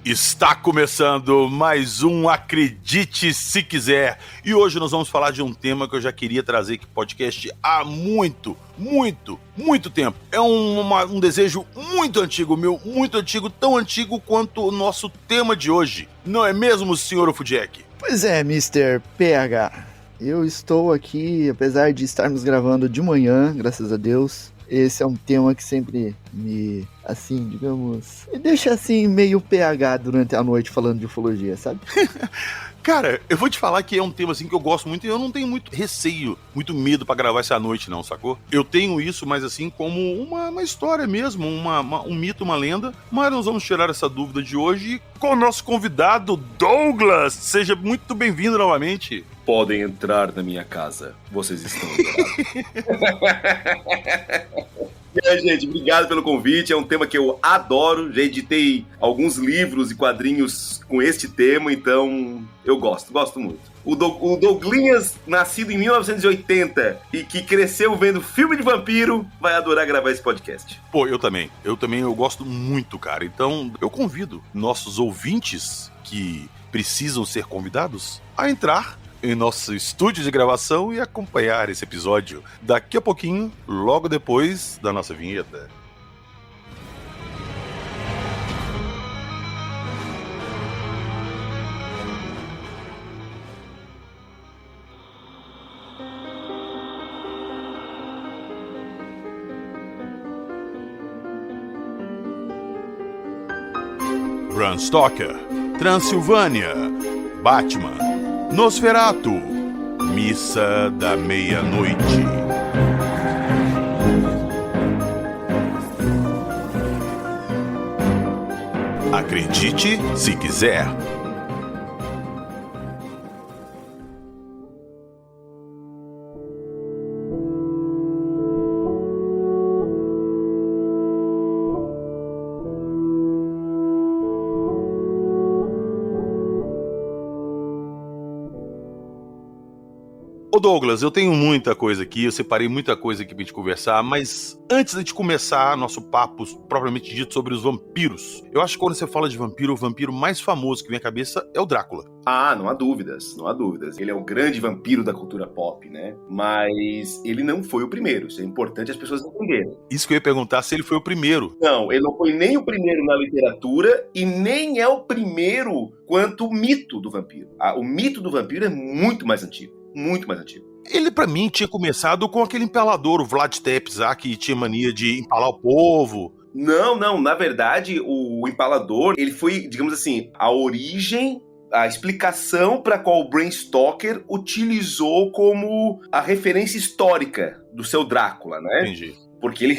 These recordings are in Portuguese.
Está começando mais um Acredite Se Quiser. E hoje nós vamos falar de um tema que eu já queria trazer aqui no podcast há muito tempo. É um desejo muito antigo meu, muito antigo, tão antigo quanto o nosso tema de hoje. Não é mesmo, senhor Ofujack? Pois é, Mr. PH. Eu estou aqui, apesar de estarmos gravando de manhã, graças a Deus. Esse é um tema que sempre me, assim, digamos, me deixa assim meio PH durante a noite falando de ufologia, sabe? Cara, eu vou te falar que é um tema assim que eu gosto muito e eu não tenho muito receio, muito medo pra gravar essa noite não, sacou? Eu tenho isso, mas assim, como uma história mesmo, um mito, uma lenda. Mas nós vamos tirar essa dúvida de hoje com o nosso convidado, Douglas. Seja muito bem-vindo novamente. Podem entrar na minha casa. Vocês estão liberados. E aí, gente, obrigado pelo convite. É um tema que eu adoro. Já editei alguns livros e quadrinhos com este tema, então eu gosto muito. O Douglinhas, nascido em 1980 e que cresceu vendo filme de vampiro, vai adorar gravar esse podcast. Pô, eu também eu gosto muito, cara. Então, eu convido nossos ouvintes que precisam ser convidados a entrar em nosso estúdio de gravação e acompanhar esse episódio daqui a pouquinho, logo depois da nossa vinheta. Bram Stoker, Transilvânia, Batman, Nosferatu, Missa da Meia-Noite. Acredite se quiser. Ô Douglas, eu tenho muita coisa aqui, eu separei muita coisa aqui pra gente conversar, mas antes de começar nosso papo propriamente dito sobre os vampiros, eu acho que quando você fala de vampiro, o vampiro mais famoso que vem à cabeça é o Drácula. Ah, não há dúvidas. Ele é o grande vampiro da cultura pop, né? Mas ele não foi o primeiro, isso é importante as pessoas entenderem. Isso que eu ia perguntar, se ele foi o primeiro. Não, ele não foi nem o primeiro na literatura e nem é o primeiro quanto o mito do vampiro. O mito do vampiro é muito mais antigo. Muito mais antigo. Ele, pra mim, tinha começado com aquele empalador, o Vlad Tepes, que tinha mania de empalar o povo. Não. Na verdade, o empalador, ele foi, digamos assim, a origem, a explicação para qual o Bram Stoker utilizou como a referência histórica do seu Drácula, né? Entendi. Porque ele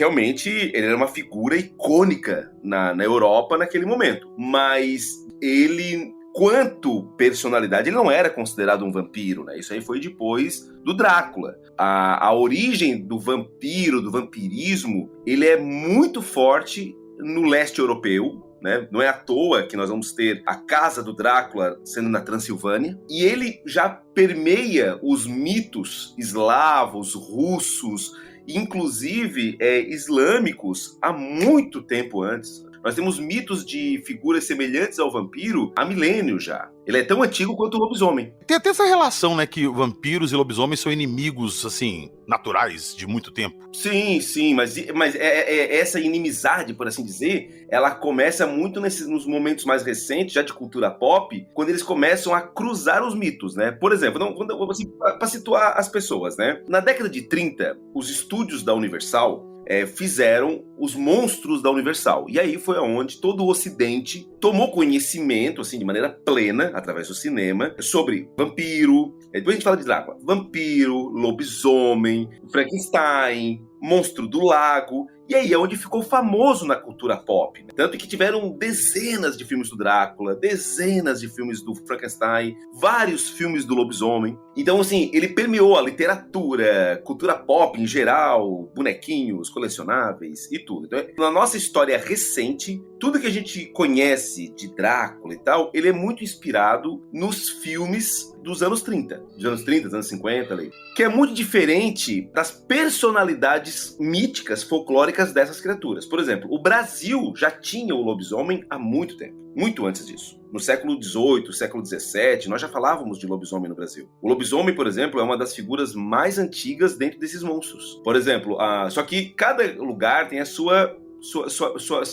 era uma figura icônica na Europa naquele momento. Mas ele, quanto personalidade, ele não era considerado um vampiro, né? Isso aí foi depois do Drácula. A origem do vampiro, do vampirismo, ele é muito forte no leste europeu, né? Não é à toa que nós vamos ter a casa do Drácula sendo na Transilvânia. E ele já permeia os mitos eslavos, russos, inclusive islâmicos, há muito tempo antes. Nós temos mitos de figuras semelhantes ao vampiro há milênios já. Ele é tão antigo quanto o lobisomem. Tem até essa relação, né, que vampiros e lobisomens são inimigos, assim, naturais de muito tempo. Sim, mas essa inimizade, por assim dizer, ela começa muito nos momentos mais recentes, já de cultura pop, quando eles começam a cruzar os mitos, né? Por exemplo, assim, para situar as pessoas, né? Na década de 30, os estúdios da Universal fizeram os monstros da Universal. E aí foi onde todo o Ocidente tomou conhecimento, assim, de maneira plena, através do cinema, sobre vampiro. Depois a gente fala de Drácula. Vampiro, lobisomem, Frankenstein, monstro do lago. E aí é onde ficou famoso na cultura pop. Né? Tanto que tiveram dezenas de filmes do Drácula, dezenas de filmes do Frankenstein, vários filmes do lobisomem. Então, assim, ele permeou a literatura, cultura pop em geral, bonequinhos, colecionáveis e tudo. Então, na nossa história recente, tudo que a gente conhece de Drácula e tal, ele é muito inspirado nos filmes dos anos 30. Dos anos 30, dos anos 50, ali. Que é muito diferente das personalidades míticas, folclóricas dessas criaturas. Por exemplo, o Brasil já tinha o lobisomem há muito tempo. muito antes disso. No século XVIII, século XVII, nós já falávamos de lobisomem no Brasil. O lobisomem, por exemplo, é uma das figuras mais antigas dentro desses monstros. Por exemplo, só que cada lugar tem a sua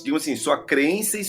digamos assim, sua crença e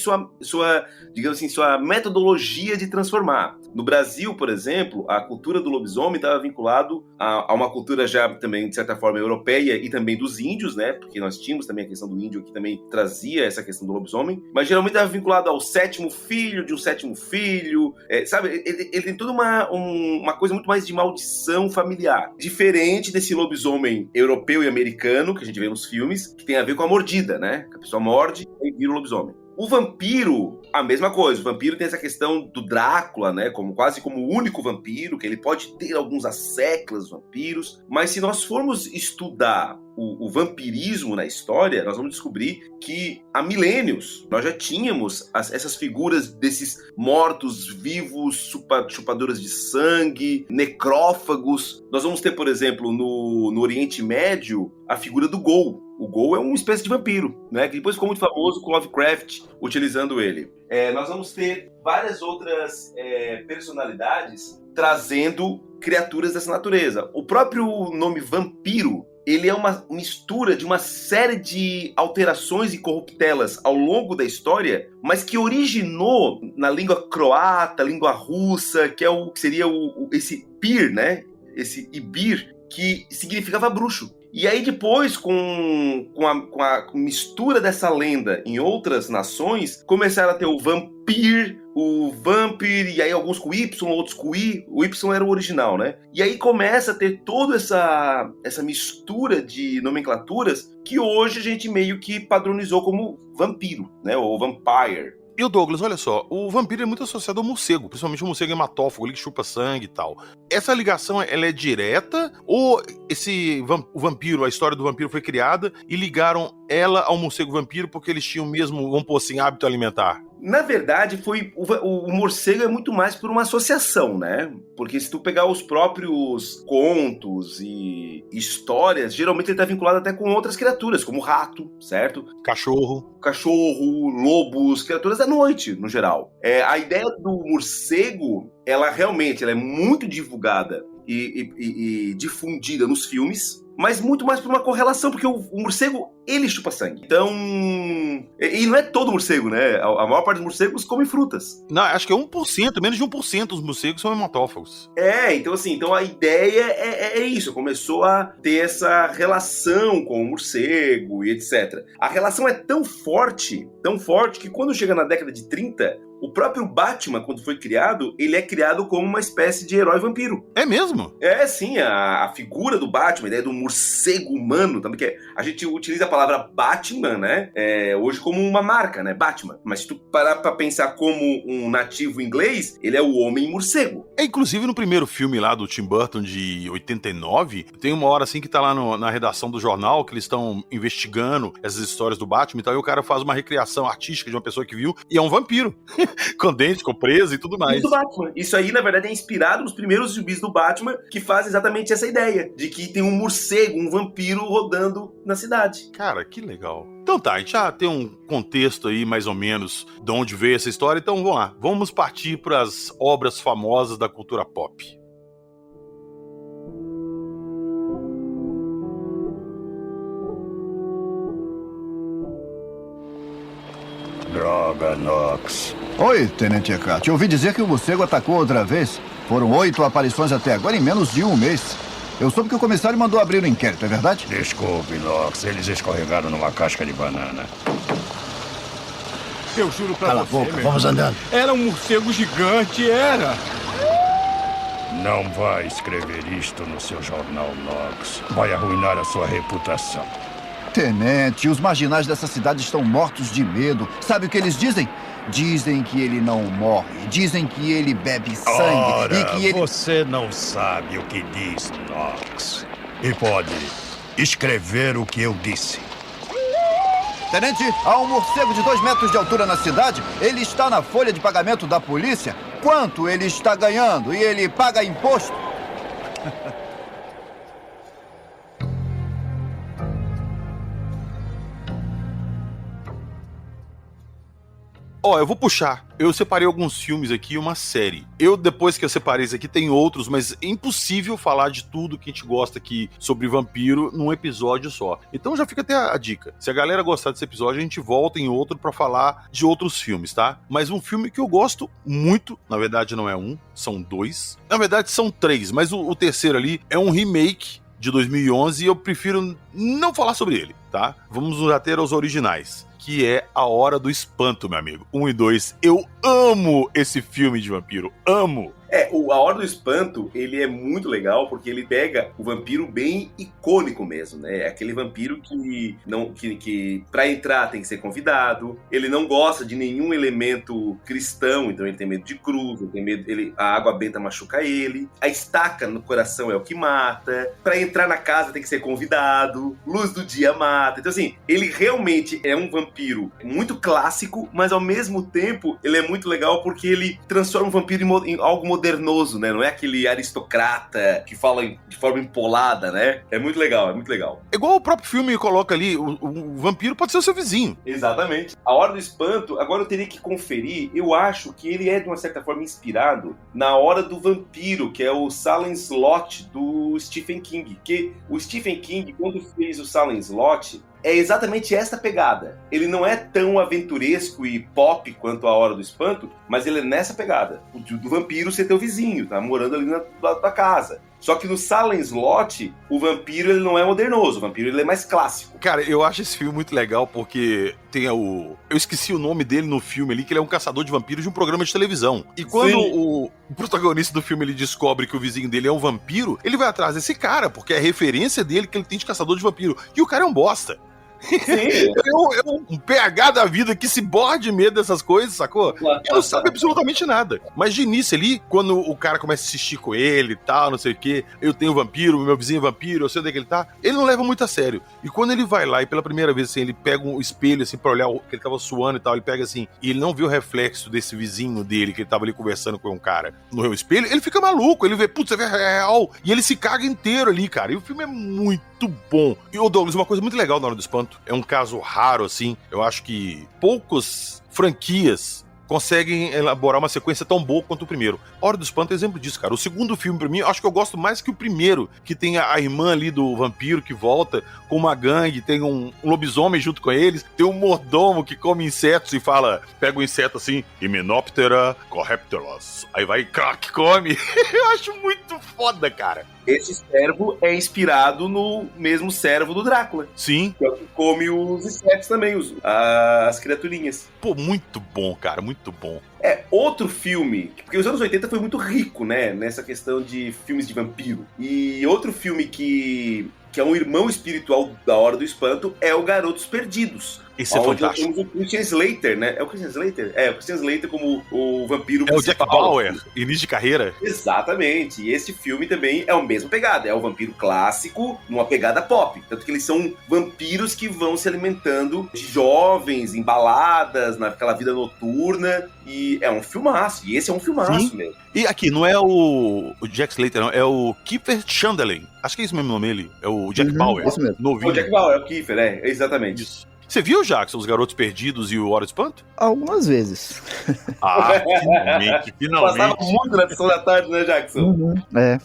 digamos assim, sua metodologia de transformar. No Brasil, por exemplo, a cultura do lobisomem estava vinculado a uma cultura já também, de certa forma, europeia e também dos índios, né? Porque nós tínhamos também a questão do índio que também trazia essa questão do lobisomem, mas geralmente estava vinculado ao sétimo filho de um sétimo filho, sabe? Ele tem toda uma coisa muito mais de maldição familiar, diferente desse lobisomem europeu e americano que a gente vê nos filmes, que tem a ver com a mordida, né? Que a pessoa morde e vira o lobisomem. O vampiro, a mesma coisa. O vampiro tem essa questão do Drácula, né? Quase como o único vampiro, que ele pode ter alguns asseclas vampiros. Mas se nós formos estudar o vampirismo na história, nós vamos descobrir que há milênios nós já tínhamos essas figuras desses mortos-vivos, chupadores de sangue, necrófagos. Nós vamos ter, por exemplo, no Oriente Médio, a figura do Ghoul. O Ghoul é uma espécie de vampiro, né? Que depois ficou muito famoso com Lovecraft utilizando ele. Nós vamos ter várias outras personalidades trazendo criaturas dessa natureza. O próprio nome vampiro, ele é uma mistura de uma série de alterações e corruptelas ao longo da história, mas que originou na língua croata, língua russa, que seria esse pir, né? Esse ibir, que significava bruxo. E aí depois, com a mistura dessa lenda em outras nações, começaram a ter o vampir, o vampir, e aí alguns com Y, outros com I. O Y era o original, né? E aí começa a ter toda essa mistura de nomenclaturas que hoje a gente meio que padronizou como vampiro, né? Ou vampire. E o Douglas, olha só, o vampiro é muito associado ao morcego, principalmente o morcego hematófago, ele que chupa sangue e tal. Essa ligação, ela é direta ou o vampiro, a história do vampiro foi criada e ligaram ela ao morcego vampiro porque eles tinham mesmo, vamos pôr assim, hábito alimentar? Na verdade, o morcego é muito mais por uma associação, né? Porque se tu pegar os próprios contos e histórias, geralmente ele está vinculado até com outras criaturas, como rato, certo? Cachorro, lobos, criaturas da noite, no geral. A ideia do morcego, ela realmente é muito divulgada e difundida nos filmes, mas muito mais por uma correlação, porque o morcego, ele chupa sangue. Então, e não é todo morcego, né? A maior parte dos morcegos come frutas. Não, acho que é 1%, menos de 1% dos morcegos são hematófagos. Então assim, a ideia é isso, começou a ter essa relação com o morcego e etc. A relação é tão forte, que quando chega na década de 30, o próprio Batman, quando foi criado, ele é criado como uma espécie de herói vampiro. É mesmo? Sim, a figura do Batman, a ideia do morcego humano, também que a gente utiliza a palavra Batman, né, hoje como uma marca, né, Batman. Mas se tu parar pra pensar como um nativo inglês, ele é o homem morcego. Inclusive no primeiro filme lá do Tim Burton de 89, tem uma hora assim que tá lá na redação do jornal, que eles estão investigando essas histórias do Batman e tal, e o cara faz uma recriação artística de uma pessoa que viu, e é um vampiro. Com dente, com preso e tudo mais. Do Batman. Isso aí, na verdade, é inspirado nos primeiros gibis do Batman, que faz exatamente essa ideia, de que tem um morcego, um vampiro rodando na cidade. Cara, que legal. Então tá, a gente já tem um contexto aí, mais ou menos, de onde veio essa história, então vamos lá. Vamos partir para as obras famosas da cultura pop. Droga, Knox. Oi, Tenente Eckhart. Eu ouvi dizer que o morcego atacou outra vez. Foram 8 aparições até agora em menos de um mês. Eu soube que o comissário mandou abrir o inquérito, é verdade? Desculpe, Knox. Eles escorregaram numa casca de banana. Eu juro pra Cala você, a boca, vamos andando. Era um morcego gigante, era. Não vai escrever isto no seu jornal, Knox. Vai arruinar a sua reputação. Tenente, os marginais dessa cidade estão mortos de medo. Sabe o que eles dizem? Dizem que ele não morre. Dizem que ele bebe sangue. Ora, E que ele... você não sabe o que diz, Knox. E pode escrever o que eu disse. Tenente, há um morcego de 2 metros de altura na cidade. Ele está na folha de pagamento da polícia. Quanto ele está ganhando? E ele paga imposto? Ó, eu vou puxar. Eu separei alguns filmes aqui e uma série. Depois que eu separei isso aqui, tem outros, mas é impossível falar de tudo que a gente gosta aqui sobre vampiro num episódio só. Então já fica até a dica. Se a galera gostar desse episódio, a gente volta em outro pra falar de outros filmes, tá? Mas um filme que eu gosto muito, na verdade não é um, são dois. Na verdade são três, mas o terceiro ali é um remake de 2011 e eu prefiro não falar sobre ele, tá? Vamos nos ater aos originais, que é A Hora do Espanto, meu amigo. 1 e 2. Eu amo esse filme de vampiro. Amo! A Hora do Espanto, ele é muito legal porque ele pega o vampiro bem icônico mesmo, né? É aquele vampiro que pra entrar tem que ser convidado, ele não gosta de nenhum elemento cristão, então ele tem medo de cruz, ele tem medo, a água benta machuca ele, a estaca no coração é o que mata, pra entrar na casa tem que ser convidado, luz do dia mata. Então assim, ele realmente é um vampiro muito clássico, mas ao mesmo tempo ele é muito legal porque ele transforma o vampiro em algo modernoso, né? Não é aquele aristocrata que fala de forma empolada, né? É muito legal, é muito legal. Igual o próprio filme coloca ali, o vampiro pode ser o seu vizinho. Exatamente. A Hora do Espanto, agora eu teria que conferir, eu acho que ele é de uma certa forma inspirado na Hora do Vampiro, que é o Salem Slot do Stephen King. Porque o Stephen King, quando fez o Salem Slot, é exatamente essa pegada. Ele não é tão aventuresco e pop quanto A Hora do Espanto, mas ele é nessa pegada. Do vampiro ser teu vizinho, tá morando ali do lado da casa. Só que no Salem Slot, o vampiro ele não é modernoso, o vampiro ele é mais clássico. Cara, eu acho esse filme muito legal porque tem eu esqueci o nome dele no filme ali, que ele é um caçador de vampiros de um programa de televisão. E quando o protagonista do filme ele descobre que o vizinho dele é um vampiro, ele vai atrás desse cara, porque é a referência dele que ele tem de caçador de vampiro. E o cara é um bosta. É um PH da vida que se borra de medo dessas coisas, sacou? Ele não sabe absolutamente nada. Mas de início ali, quando o cara começa a assistir com ele e tal, não sei o que, eu tenho vampiro, meu vizinho é vampiro, eu sei onde é que ele tá, ele não leva muito a sério. E quando ele vai lá e pela primeira vez, assim, ele pega um espelho, assim, pra olhar que ele tava suando e tal, ele pega assim, e ele não vê o reflexo desse vizinho dele, que ele tava ali conversando com um cara no espelho, ele fica maluco, ele vê, putz, é real, e ele se caga inteiro ali, cara. E o filme é muito bom. E, ô Douglas, uma coisa muito legal na Hora do Espanto, é um caso raro, assim, eu acho que poucas franquias conseguem elaborar uma sequência tão boa quanto o primeiro. Hora do Espanto é exemplo disso, cara. O segundo filme, pra mim, acho que eu gosto mais que o primeiro, que tem a irmã ali do vampiro que volta com uma gangue, tem um lobisomem junto com eles, tem um mordomo que come insetos e fala, pega o inseto assim, Hymenoptera corruptorus. Aí vai, crack, come. Eu acho muito foda, cara. Esse servo é inspirado no mesmo servo do Drácula. Sim. Que é o que come os insetos também, as criaturinhas. Pô, muito bom, cara, muito bom. Outro filme, porque os anos 80 foi muito rico, né, nessa questão de filmes de vampiro. E outro filme que é um irmão espiritual da Hora do Espanto é o Garotos Perdidos. Esse é fantástico. Temos o Christian Slater, né? É o Christian Slater? É, o Christian Slater como o vampiro principal. É o Jack Bauer, início de carreira. Exatamente. E esse filme também é a mesma pegada. É o vampiro clássico numa pegada pop. Tanto que eles são vampiros que vão se alimentando de jovens, em baladas, naquela vida noturna. E é um filmaço. E esse é um filmaço mesmo. E aqui, não é o Jack Slater, não. É o Kiefer Sutherland. Acho que é isso mesmo o nome dele. É o Jack Bauer. Isso mesmo. Novinho. O Jack Bauer, é o Kiefer, exatamente. Isso. Você viu, Jackson, Os Garotos Perdidos e o Hora do Espanto? Algumas vezes. Ah, finalmente. Passava muito na sessão da tarde, né, Jackson?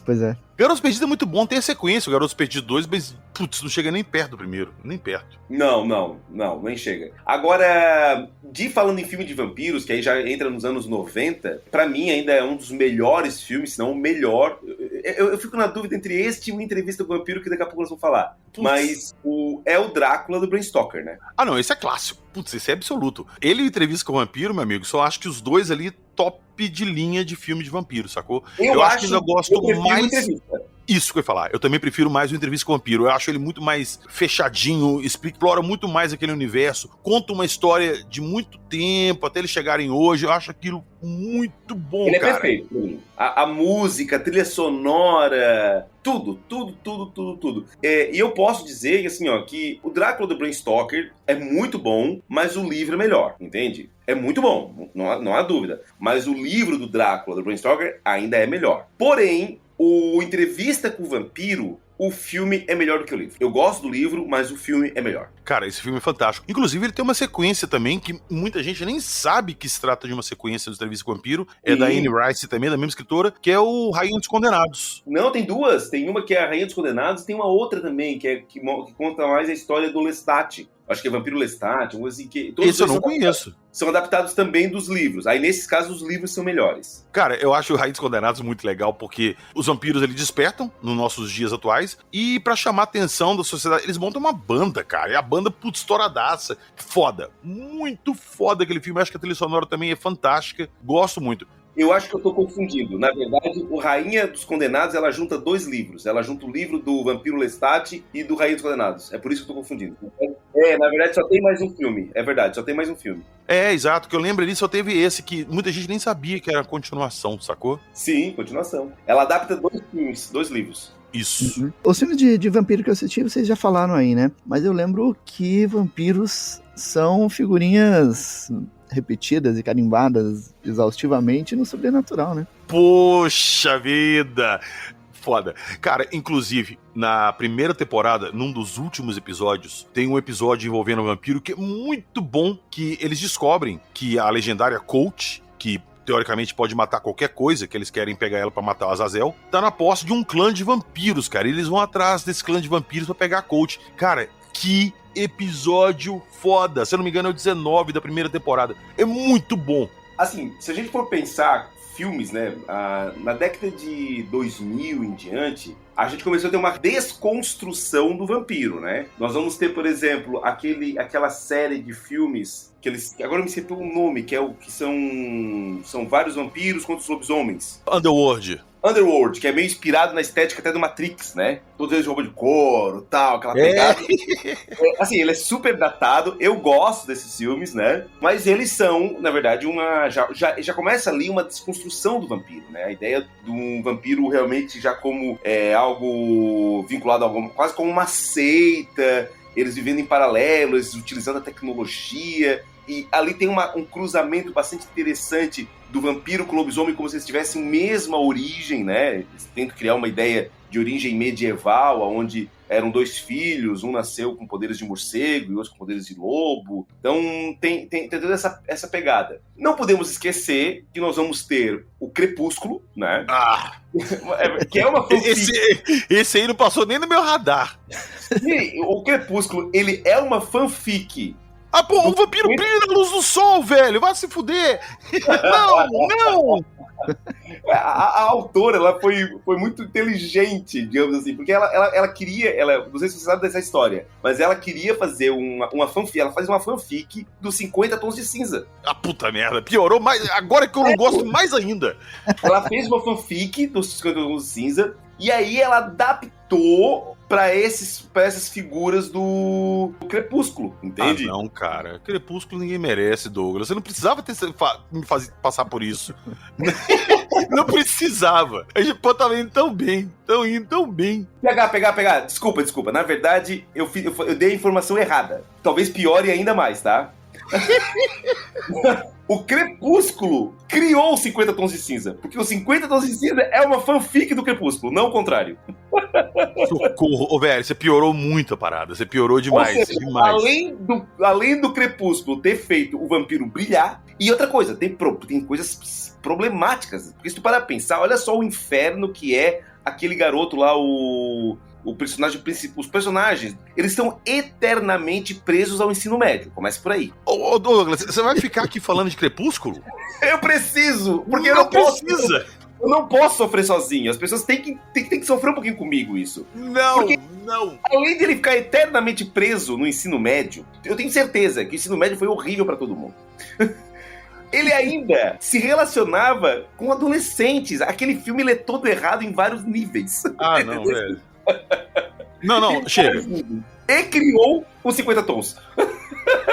Pois é. Garotos Perdidos é muito bom, tem a sequência, o Garotos Perdidos 2, mas, putz, não chega nem perto do primeiro, nem perto. Não, nem chega. Agora, falando em filme de vampiros, que aí já entra nos anos 90, pra mim ainda é um dos melhores filmes, se não o melhor. Eu fico na dúvida entre este e o Entrevista com o Vampiro, que daqui a pouco nós vamos falar. Putz. Mas é o Drácula do Bram Stoker, né? Ah, não, esse é clássico. Putz, esse é absoluto. Ele e o Entrevista com o Vampiro, meu amigo, só acho que os dois ali top de linha de filme de vampiro, sacou? Eu acho que ainda gosto mais... Isso que eu ia falar. Eu também prefiro mais o Entrevista com o Vampiro. Eu acho ele muito mais fechadinho, explora muito mais aquele universo, conta uma história de muito tempo, até eles chegarem hoje. Eu acho aquilo muito bom, ele cara. É perfeito. A música, a trilha sonora, tudo. E eu posso dizer, assim, ó, que o Drácula do Bram Stoker é muito bom, mas o livro é melhor, entende? É muito bom, não há dúvida. Mas o livro do Drácula do Bram Stoker ainda é melhor. Porém, o Entrevista com o Vampiro, o filme é melhor do que o livro. Eu gosto do livro, mas o filme é melhor. Cara, esse filme é fantástico. Inclusive, ele tem uma sequência também que muita gente nem sabe que se trata de uma sequência do Entrevista com o Vampiro. É da Anne Rice também, da mesma escritora, que é o Rainha dos Condenados. Não, tem duas. Tem uma que é a Rainha dos Condenados, tem uma outra também, que conta mais a história do Lestat. Acho que é Vampiro Lestat, algo assim que... Esse eu não conheço. São adaptados também dos livros. Aí, nesses casos, os livros são melhores. Cara, eu acho o Rainha dos Condenados muito legal, porque os vampiros, eles despertam nos nossos dias atuais, e pra chamar a atenção da sociedade, eles montam uma banda, cara. E a banda, putz, estouradaça. Foda. Muito foda aquele filme. Acho que a trilha sonora também é fantástica. Gosto muito. Eu acho que eu tô confundindo. Na verdade, o Rainha dos Condenados, ela junta 2 livros. Ela junta o livro do Vampiro Lestat e do Rainha dos Condenados. É por isso que eu tô confundindo. Na verdade, só tem mais um filme. É verdade, só tem mais um filme. É, exato. Que eu lembro ali, só teve esse, que muita gente nem sabia que era a continuação, sacou? Sim, continuação. Ela adapta 2 filmes, 2 livros. Isso. Uhum. Os filmes de vampiro que eu assisti, vocês já falaram aí, né? Mas eu lembro que vampiros são figurinhas repetidas e carimbadas exaustivamente no Sobrenatural, né? Poxa vida! Foda. Cara, inclusive, na primeira temporada, num dos últimos episódios, tem um episódio envolvendo um vampiro que é muito bom, que eles descobrem que a legendária Colt, que teoricamente pode matar qualquer coisa, que eles querem pegar ela pra matar o Azazel, tá na posse de um clã de vampiros, cara. E eles vão atrás desse clã de vampiros pra pegar a Colt. Cara, que episódio foda. Se eu não me engano, é o 19 da primeira temporada. É muito bom. Assim, se a gente for pensar filmes, né, na década de 2000 em diante, a gente começou a ter uma desconstrução do vampiro, né? Nós vamos ter, por exemplo, aquela série de filmes que eles... Agora me esqueci o nome, que são vários vampiros contra os lobisomens. Underworld, que é meio inspirado na estética até do Matrix, né? Todos eles de roupa de couro, tal, aquela pegada. Assim, ele é super datado, eu gosto desses filmes, né? Mas eles são, na verdade, já começa ali uma desconstrução do vampiro, né? A ideia de um vampiro realmente já como algo vinculado a algo, quase como uma seita, eles vivendo em paralelo, eles utilizando a tecnologia... E ali tem um cruzamento bastante interessante do vampiro com o lobisomem, como se eles tivessem a mesma origem, né? Eles tentam criar uma ideia de origem medieval, onde eram 2 filhos, um nasceu com poderes de morcego e outro com poderes de lobo. Então tem toda essa pegada. Não podemos esquecer que nós vamos ter o Crepúsculo, né? Que é uma fanfic. Esse aí não passou nem no meu radar. E o Crepúsculo, ele é uma fanfic. Ah, pô, o vampiro brilha na luz do sol, velho! Vai se fuder! Não! A autora, ela foi muito inteligente, digamos assim, porque ela queria, não sei se você sabe dessa história, mas ela queria fazer uma fanfic, ela faz uma fanfic dos 50 Tons de Cinza. Ah, puta merda, piorou mais, agora que eu não gosto mais ainda. Ela fez uma fanfic dos 50 Tons de Cinza, e aí ela adaptou pra essas figuras do Crepúsculo, entende? Ah, não, cara. Crepúsculo ninguém merece, Douglas. Você não precisava me fazer passar por isso. Não precisava. A gente tava indo tão bem, tão bem. Pegar. Desculpa. Na verdade, eu dei a informação errada. Talvez piore ainda mais, tá? O Crepúsculo criou os 50 Tons de Cinza, porque os 50 Tons de Cinza é uma fanfic do Crepúsculo, não o contrário. Socorro. Ô, velho, você piorou muito a parada, você piorou demais. Ou seja, demais. Além do Crepúsculo ter feito o vampiro brilhar, e outra coisa, tem coisas problemáticas, porque se tu parar pra pensar, olha só o inferno que é aquele garoto lá, o personagem principal, os personagens, eles estão eternamente presos ao ensino médio. Começa por aí. Ô, Douglas, você vai ficar aqui falando de Crepúsculo? Eu preciso, porque não precisa. Eu não posso sofrer sozinho. As pessoas têm que sofrer um pouquinho comigo isso. Não. Além de ele ficar eternamente preso no ensino médio, eu tenho certeza que o ensino médio foi horrível pra todo mundo. Ele ainda se relacionava com adolescentes. Aquele filme ele é todo errado em vários níveis. Ah, não, velho. Não, chega. E criou os 50 Tons.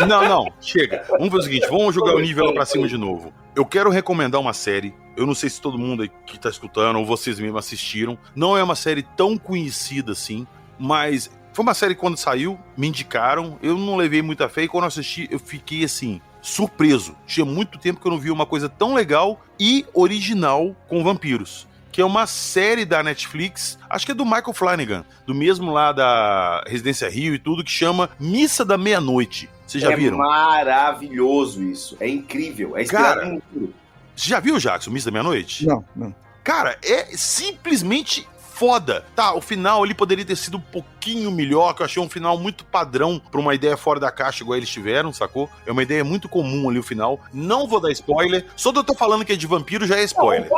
Não, chega. Vamos fazer o seguinte, vamos jogar o nível lá pra cima de novo. Eu quero recomendar uma série, eu não sei se todo mundo aí que tá escutando ou vocês mesmos assistiram, não é uma série tão conhecida assim, mas foi uma série que quando saiu, me indicaram, eu não levei muita fé e quando eu assisti, eu fiquei assim, surpreso. Tinha muito tempo que eu não via uma coisa tão legal e original com vampiros. que é uma série da Netflix, acho que é do Michael Flanagan, do mesmo lá da Residência Rio e tudo, que chama Missa da Meia-Noite. Vocês já viram? É maravilhoso isso. É incrível. É inspirado Cara, no livro. Você já viu, Jackson, Missa da Meia-Noite? Não. Cara, é simplesmente foda. Tá, o final ali poderia ter sido um pouquinho melhor, que eu achei um final muito padrão pra uma ideia fora da caixa igual eles tiveram, sacou? É uma ideia muito comum ali o final. Não vou dar spoiler, só de eu tô falando que é de vampiro já é spoiler.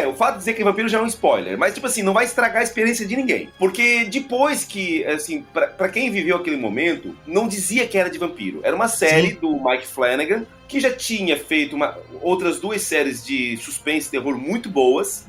O fato de dizer que é vampiro já é um spoiler, mas tipo assim, não vai estragar a experiência de ninguém. Porque depois que, assim, pra quem viveu aquele momento, não dizia que era de vampiro. Era uma série do Mike Flanagan, que já tinha feito outras 2 séries de suspense e terror muito boas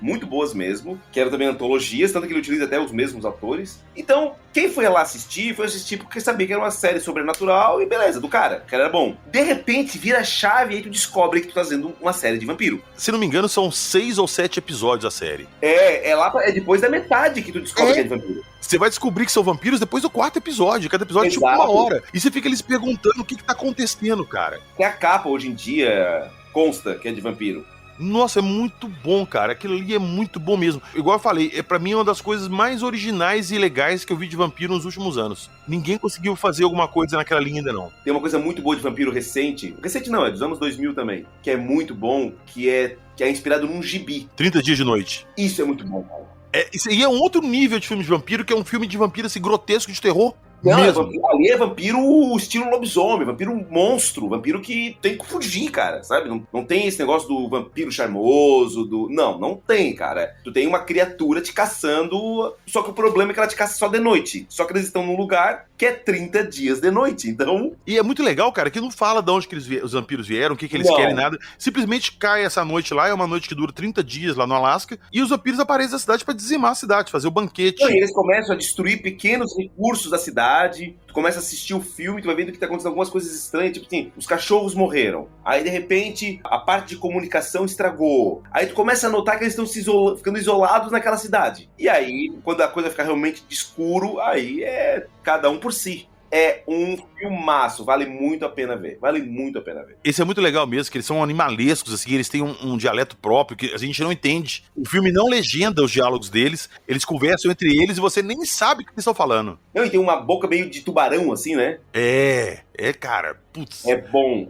mesmo, que eram também antologias, tanto que ele utiliza até os mesmos atores. Então, quem foi lá assistir, foi assistir porque sabia que era uma série sobrenatural e beleza, do cara, que era bom. De repente, vira a chave e aí tu descobre que tu tá fazendo uma série de vampiro. Se não me engano, são 6 ou 7 episódios a série. É depois da metade que tu descobre que é de vampiro. Você vai descobrir que são vampiros depois do 4º episódio. Cada episódio é tipo 1 hora. E você fica ali se perguntando o que tá acontecendo, cara. Até a capa, hoje em dia, consta que é de vampiro. Nossa, é muito bom, cara. Aquilo ali é muito bom mesmo. Igual eu falei, pra mim é uma das coisas mais originais e legais que eu vi de vampiro nos últimos anos. Ninguém conseguiu fazer alguma coisa naquela linha ainda não. Tem uma coisa muito boa de vampiro recente. Recente não, é dos anos 2000 também. Que é muito bom, que é inspirado num gibi. 30 Dias de Noite. Isso é muito bom, cara. Isso aí é um outro nível de filme de vampiro, que é um filme de vampiro assim, grotesco, de terror. Não, mesmo. ali é vampiro estilo lobisomem, vampiro monstro, vampiro que tem que fugir, cara, sabe? Não tem esse negócio do vampiro charmoso, Não tem, cara. Tu tem uma criatura te caçando, só que o problema é que ela te caça só de noite. Só que eles estão num lugar que é 30 dias de noite, então... E é muito legal, cara, que não fala de onde que os vampiros vieram, o que eles querem, nada. Simplesmente cai essa noite lá, é uma noite que dura 30 dias lá no Alasca, e os vampiros aparecem na cidade pra dizimar a cidade, fazer o banquete. E eles começam a destruir pequenos recursos da cidade. Tu começa a assistir o filme, tu vai vendo que tá acontecendo algumas coisas estranhas, tipo assim, os cachorros morreram. Aí, de repente, a parte de comunicação estragou. Aí tu começa a notar que eles estão ficando isolados naquela cidade. E aí, quando a coisa fica realmente de escuro, aí é cada um por si. É um filmaço, vale muito a pena ver. Vale muito a pena ver. Esse é muito legal mesmo, que eles são animalescos, assim, eles têm um dialeto próprio, que a gente não entende. O filme não legenda os diálogos deles, eles conversam entre eles e você nem sabe o que eles estão falando. Não, e tem uma boca meio de tubarão, assim, né? Cara, putz. É bom.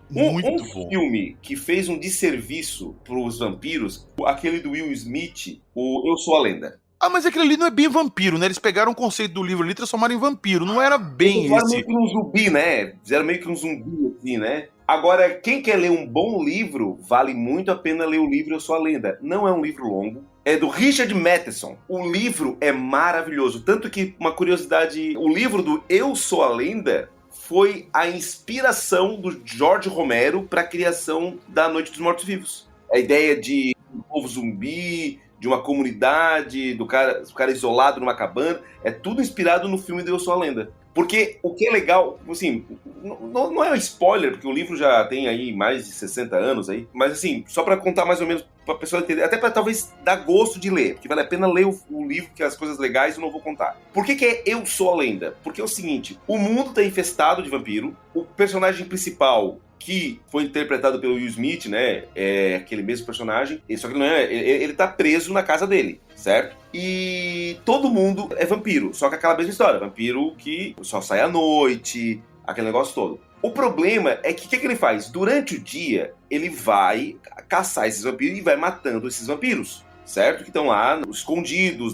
Muito bom. Um filme que fez um desserviço pros vampiros, aquele do Will Smith, o Eu Sou a Lenda. Ah, mas aquele ali não é bem vampiro, né? Eles pegaram o conceito do livro ali e transformaram em vampiro. Não era bem fizeram esse... meio que um zumbi, né? Fizeram meio que um zumbi, assim, né? Agora, quem quer ler um bom livro, vale muito a pena ler o livro Eu Sou a Lenda. Não é um livro longo. É do Richard Matheson. O livro é maravilhoso. Tanto que, uma curiosidade, o livro do Eu Sou a Lenda foi a inspiração do George Romero para a criação da Noite dos Mortos-Vivos. A ideia de um povo zumbi, de uma comunidade, do cara isolado numa cabana, é tudo inspirado no filme de Eu Sou a Lenda. Porque o que é legal, assim, não é um spoiler, porque o livro já tem aí mais de 60 anos aí, mas assim, só pra contar mais ou menos, pra pessoa entender, até pra talvez dar gosto de ler, porque vale a pena ler o livro, que as coisas legais eu não vou contar. Por que é Eu Sou a Lenda? Porque é o seguinte, o mundo tá infestado de vampiro, o personagem principal, que foi interpretado pelo Will Smith, né, é aquele mesmo personagem, só que não é, ele tá preso na casa dele, certo? E todo mundo é vampiro, só que aquela mesma história, vampiro que só sai à noite, aquele negócio todo. O problema é que o que ele faz? Durante o dia, ele vai caçar esses vampiros e vai matando esses vampiros, certo? Que estão lá escondidos,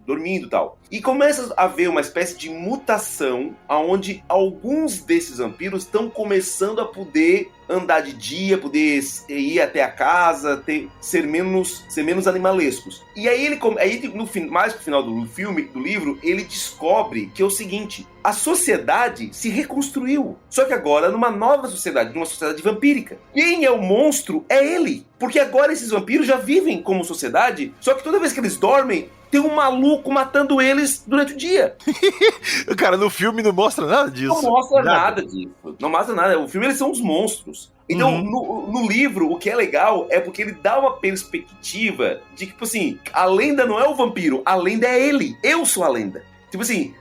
dormindo e tal. E começa a haver uma espécie de mutação onde alguns desses vampiros estão começando a poder andar de dia, poder ir até a casa, ser menos animalescos. E aí mais pro final do filme, do livro, ele descobre que é o seguinte: a sociedade se reconstruiu. Só que agora numa nova sociedade, numa sociedade vampírica. Quem é o monstro é ele. Porque agora esses vampiros já vivem como sociedade, só que toda vez que eles dormem, tem um maluco matando eles durante o dia. Cara, no filme não mostra nada disso. Não mostra nada disso. Não mostra nada. O filme, eles são os monstros. Então, no livro, o que é legal é porque ele dá uma perspectiva de que, tipo assim, a lenda não é o vampiro, a lenda é ele. Eu sou a lenda. Tipo assim,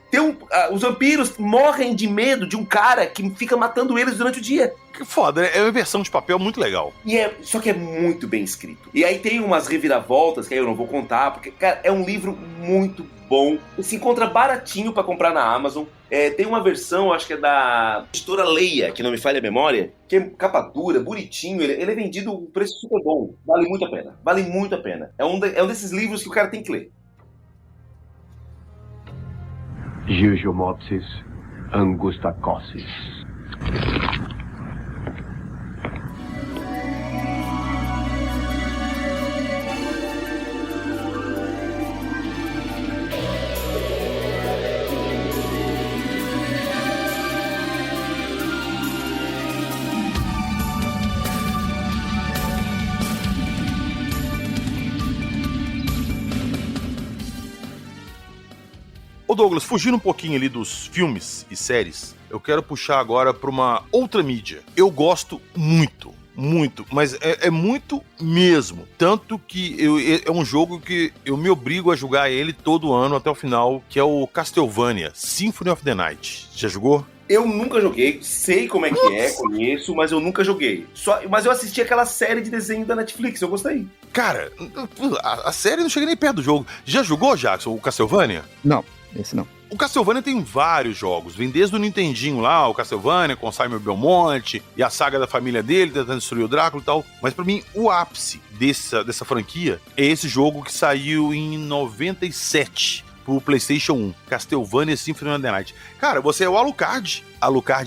os vampiros morrem de medo de um cara que fica matando eles durante o dia. Que foda, né? É uma inversão de papel muito legal. Só que é muito bem escrito. E aí tem umas reviravoltas que aí eu não vou contar, porque, cara, é um livro muito bom. Se encontra baratinho pra comprar na Amazon. Tem uma versão, acho que é da editora Leia, que não me falha a memória, que é capa dura, bonitinho. Ele é vendido um preço super bom. Vale muito a pena. Vale muito a pena. É um desses livros que o cara tem que ler. Gigiomopsis angustacossis. Ô Douglas, fugindo um pouquinho ali dos filmes e séries, eu quero puxar agora pra uma outra mídia. Eu gosto muito, mas é muito mesmo. Tanto que é um jogo que eu me obrigo a jogar ele todo ano até o final, que é o Castlevania Symphony of the Night. Já jogou? Eu nunca joguei, sei como é que é, conheço, mas eu nunca joguei. Mas eu assisti aquela série de desenho da Netflix, eu gostei. Cara, a série não chega nem perto do jogo. Já jogou, Jackson, o Castlevania? Não, esse não. O Castlevania tem vários jogos, vem desde o Nintendinho lá, o Castlevania com Simon Belmonte e a saga da família dele tentando destruir o Drácula e tal, mas pra mim o ápice dessa franquia é esse jogo que saiu em 97 pro PlayStation 1, Castlevania Symphony of the Night. Cara, você é o Alucard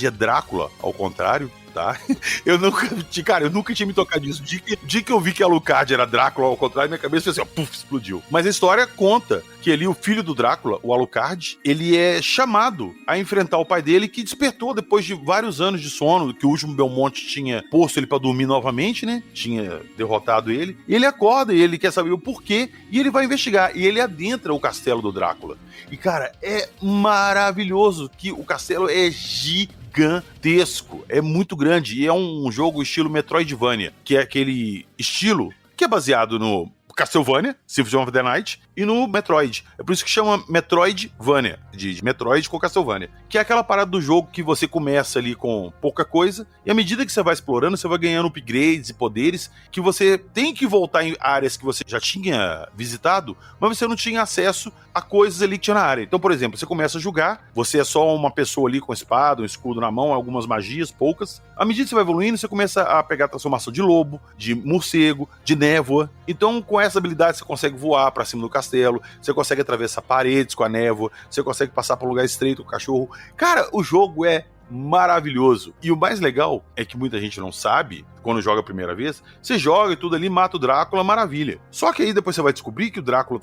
é Drácula, ao contrário, tá? Eu nunca tinha me tocado nisso. De que eu vi que Alucard era Drácula, ao contrário, minha cabeça fez assim, ó, puf, explodiu. Mas a história conta que ali o filho do Drácula, o Alucard, ele é chamado a enfrentar o pai dele, que despertou depois de vários anos de sono, que o último Belmonte tinha posto ele pra dormir novamente, né? Tinha derrotado ele. E ele acorda e ele quer saber o porquê, e ele vai investigar. E ele adentra o castelo do Drácula. E, cara, é maravilhoso que o castelo é gigantesco, é muito grande, e é um jogo estilo Metroidvania, que é aquele estilo que é baseado no Castlevania, Symphony of the Night, e no Metroid. É por isso que chama Metroidvania, de Metroid com Castlevania, que é aquela parada do jogo que você começa ali com pouca coisa, e à medida que você vai explorando, você vai ganhando upgrades e poderes, que você tem que voltar em áreas que você já tinha visitado, mas você não tinha acesso a coisas ali que tinha na área. Então, por exemplo, você começa a jogar, você é só uma pessoa ali com espada, um escudo na mão, algumas magias, poucas. À medida que você vai evoluindo, você começa a pegar a transformação de lobo, de morcego, de névoa. Então, com essa habilidade, você consegue voar pra cima do castelo, você consegue atravessar paredes com a névoa, você consegue passar por um lugar estreito com o cachorro. Cara, o jogo é maravilhoso. E o mais legal é que muita gente não sabe, quando joga a primeira vez, você joga e tudo ali, mata o Drácula, maravilha. Só que aí depois você vai descobrir que o Drácula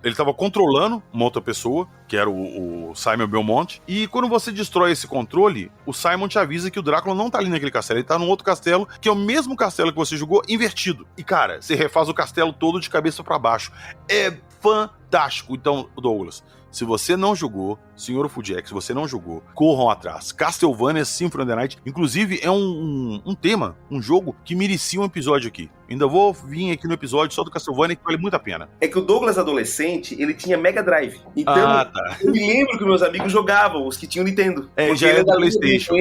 ele tava controlando uma outra pessoa, que era o Simon Belmonte, e quando você destrói esse controle, o Simon te avisa que o Drácula não tá ali naquele castelo, ele tá num outro castelo, que é o mesmo castelo que você jogou, invertido. E cara, você refaz o castelo todo de cabeça pra baixo. É fantástico. Então, Douglas, se você não jogou, Senhor Fudiek, se você não jogou, corram atrás. Castlevania Symphony of the Night, inclusive é um tema, um jogo que merecia um episódio aqui. Ainda vou vir aqui no episódio só do Castlevania, que vale muito a pena. É que o Douglas adolescente, ele tinha Mega Drive. Então, tá. eu me lembro que meus amigos jogavam, os que tinham Nintendo. Já era do PlayStation.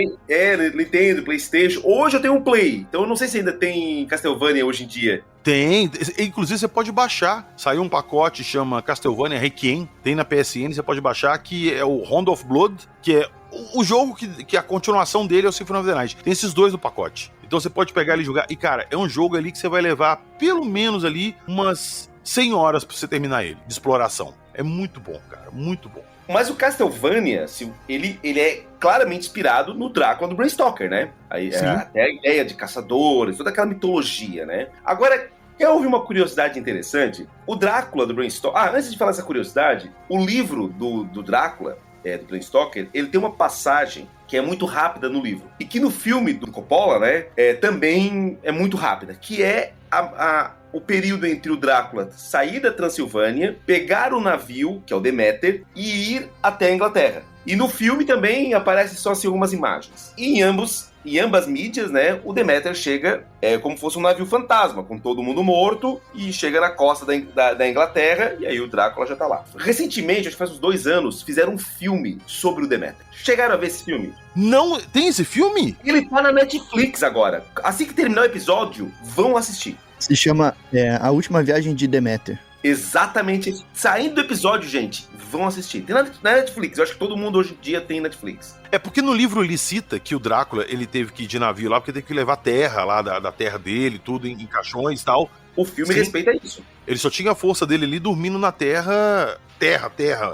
Nintendo, PlayStation. Hoje eu tenho um Play, então eu não sei se ainda tem Castlevania hoje em dia. Tem, inclusive você pode baixar. Saiu um pacote, chama Castlevania Requiem, tem na PSN, você pode baixar, que é o Round of Blood, que é o jogo que a continuação dele é o Symphony of the Night. Tem esses dois no pacote. Então você pode pegar ele e jogar. E cara, é um jogo ali que você vai levar pelo menos ali umas 100 horas pra você terminar ele, de exploração. É muito bom, cara, muito bom. Mas o Castlevania, ele é claramente inspirado no Drácula do Bram Stoker, né? Até a ideia de caçadores, toda aquela mitologia, né? Agora, quer ouvir uma curiosidade interessante? O Drácula do Bram Stoker... antes de falar essa curiosidade, o livro do Drácula, do Bram Stoker, ele tem uma passagem que é muito rápida no livro. E que no filme do Coppola, né, também é muito rápida, que é o período entre o Drácula sair da Transilvânia, pegar o navio, que é o Deméter, e ir até a Inglaterra. E no filme também aparecem só assim algumas imagens. E em ambos em ambas mídias, né, o Deméter chega como fosse um navio fantasma, com todo mundo morto, e chega na costa da Inglaterra, e aí o Drácula já tá lá. Recentemente, acho que faz uns 2 anos, fizeram um filme sobre o Deméter. Chegaram a ver esse filme? Não, tem esse filme? Ele tá na Netflix agora. Assim que terminar o episódio, vão assistir. Se chama A Última Viagem de Deméter. Exatamente. Saindo do episódio, gente, vão assistir. Tem na Netflix. Eu acho que todo mundo hoje em dia tem Netflix. É porque no livro ele cita que o Drácula, ele teve que ir de navio lá, porque teve que levar terra lá da terra dele, tudo em caixões e tal. O filme Sim. respeita isso. Ele só tinha a força dele ali dormindo na terra,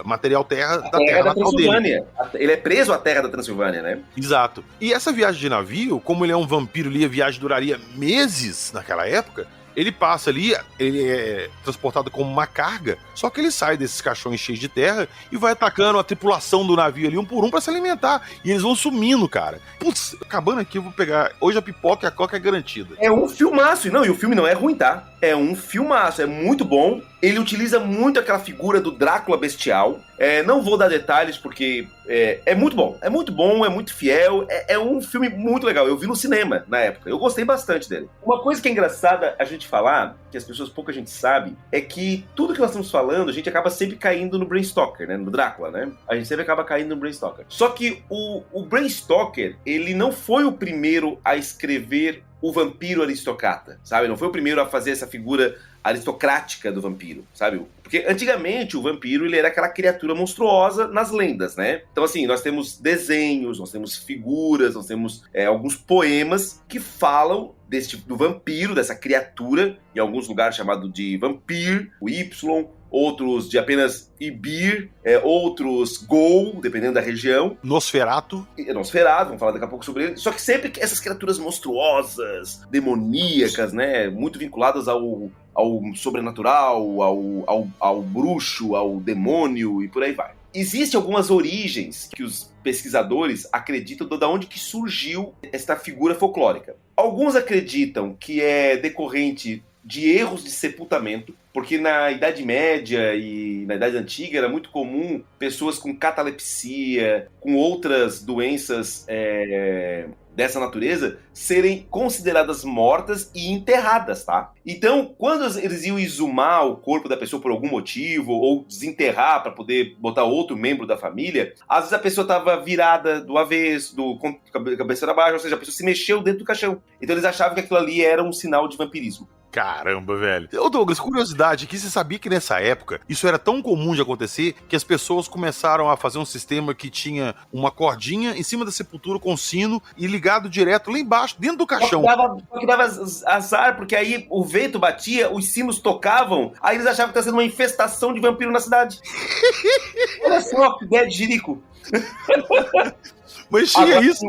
material terra da terra da natal dele. Transilvânia. Ele é preso à terra da Transilvânia, né? Exato. E essa viagem de navio, como ele é um vampiro ali, a viagem duraria meses naquela época, ele passa ali, ele é transportado como uma carga, só que ele sai desses caixões cheios de terra e vai atacando a tripulação do navio ali um por um pra se alimentar. E eles vão sumindo, cara. Putz, acabando aqui, eu vou pegar... Hoje a pipoca e a coca é garantida. É um filmaço. E o filme não é ruim, tá? É um filmaço, é muito bom. Ele utiliza muito aquela figura do Drácula bestial. Não vou dar detalhes porque é muito bom. É muito bom, é muito fiel. É um filme muito legal. Eu vi no cinema na época. Eu gostei bastante dele. Uma coisa que é engraçada a gente falar, que as pessoas pouca gente sabe, é que tudo que nós estamos falando, a gente acaba sempre caindo no Bram Stoker, né? No Drácula, né? A gente sempre acaba caindo no Bram Stoker. Só que o Bram Stoker, ele não foi o primeiro a escrever o vampiro aristocrata, sabe? Não foi o primeiro a fazer essa figura aristocrática do vampiro, sabe? Porque antigamente o vampiro, ele era aquela criatura monstruosa nas lendas, né? Então assim, nós temos desenhos, nós temos figuras, nós temos alguns poemas que falam do vampiro, dessa criatura, em alguns lugares chamado de vampir, o Y, outros de apenas Ibir, outros Gol, dependendo da região. Nosferatu, vamos falar daqui a pouco sobre ele. Só que sempre essas criaturas monstruosas, demoníacas, né? Muito vinculadas ao sobrenatural, ao bruxo, ao demônio e por aí vai. Existem algumas origens que os pesquisadores acreditam de onde que surgiu esta figura folclórica. Alguns acreditam que é decorrente de erros de sepultamento, porque na Idade Média e na Idade Antiga era muito comum pessoas com catalepsia, com outras doenças dessa natureza, serem consideradas mortas e enterradas, tá? Então, quando eles iam exumar o corpo da pessoa por algum motivo, ou desenterrar para poder botar outro membro da família, às vezes a pessoa estava virada do avesso, com a cabeça para baixo, ou seja, a pessoa se mexeu dentro do caixão. Então eles achavam que aquilo ali era um sinal de vampirismo. Caramba, velho. Ô Douglas, curiosidade, que você sabia que nessa época isso era tão comum de acontecer que as pessoas começaram a fazer um sistema que tinha uma cordinha em cima da sepultura com sino e ligado direto lá embaixo, dentro do caixão. Só que dava azar, porque aí o vento batia, os sinos tocavam, aí eles achavam que estava sendo uma infestação de vampiro na cidade. Olha só que ideia de jirico. Mas tinha isso,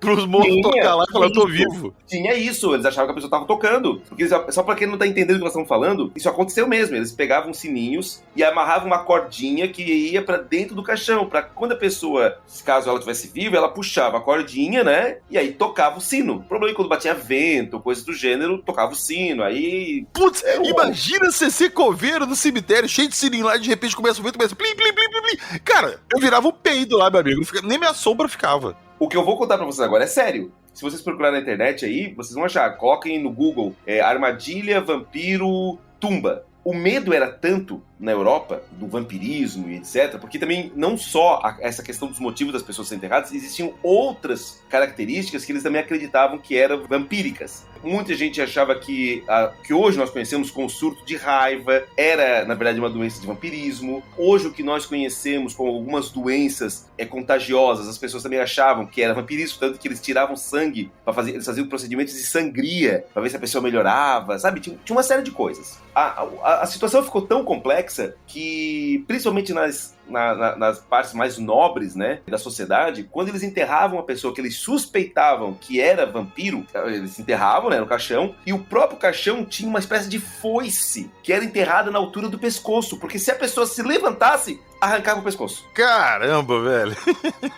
pros mortos tocar lá e falar, eu tô vivo. Tinha isso, eles achavam que a pessoa tava tocando. Porque só pra quem não tá entendendo o que nós estamos falando, isso aconteceu mesmo. Eles pegavam sininhos e amarravam uma cordinha que ia pra dentro do caixão, pra quando a pessoa, caso ela estivesse viva, ela puxava a cordinha, né? E aí tocava o sino. O problema é que quando batia vento, coisas do gênero, tocava o sino, aí... Putz, imagina você ser coveiro no cemitério, cheio de sininho lá, e de repente começa o vento, começa plim, plim, plim, plim, plim. Cara, eu virava um peido lá, meu amigo, nem minha sombra ficava. O que eu vou contar pra vocês agora é sério. Se vocês procurarem na internet aí, vocês vão achar. Coloquem no Google armadilha, vampiro, tumba. O medo era tanto na Europa, do vampirismo e etc., porque também não só essa questão dos motivos das pessoas serem enterradas, existiam outras características que eles também acreditavam que eram vampíricas. Muita gente achava que hoje nós conhecemos como surto de raiva era, na verdade, uma doença de vampirismo. Hoje o que nós conhecemos como algumas doenças contagiosas, as pessoas também achavam que era vampirismo, tanto que eles tiravam sangue, eles faziam procedimentos de sangria para ver se a pessoa melhorava, sabe? Tinha uma série de coisas. A situação ficou tão complexa que, principalmente nas partes mais nobres, né, da sociedade, quando eles enterravam uma pessoa que eles suspeitavam que era vampiro, eles enterravam, né, no caixão, e o próprio caixão tinha uma espécie de foice que era enterrada na altura do pescoço, porque se a pessoa se levantasse, arrancava o pescoço. Caramba, velho.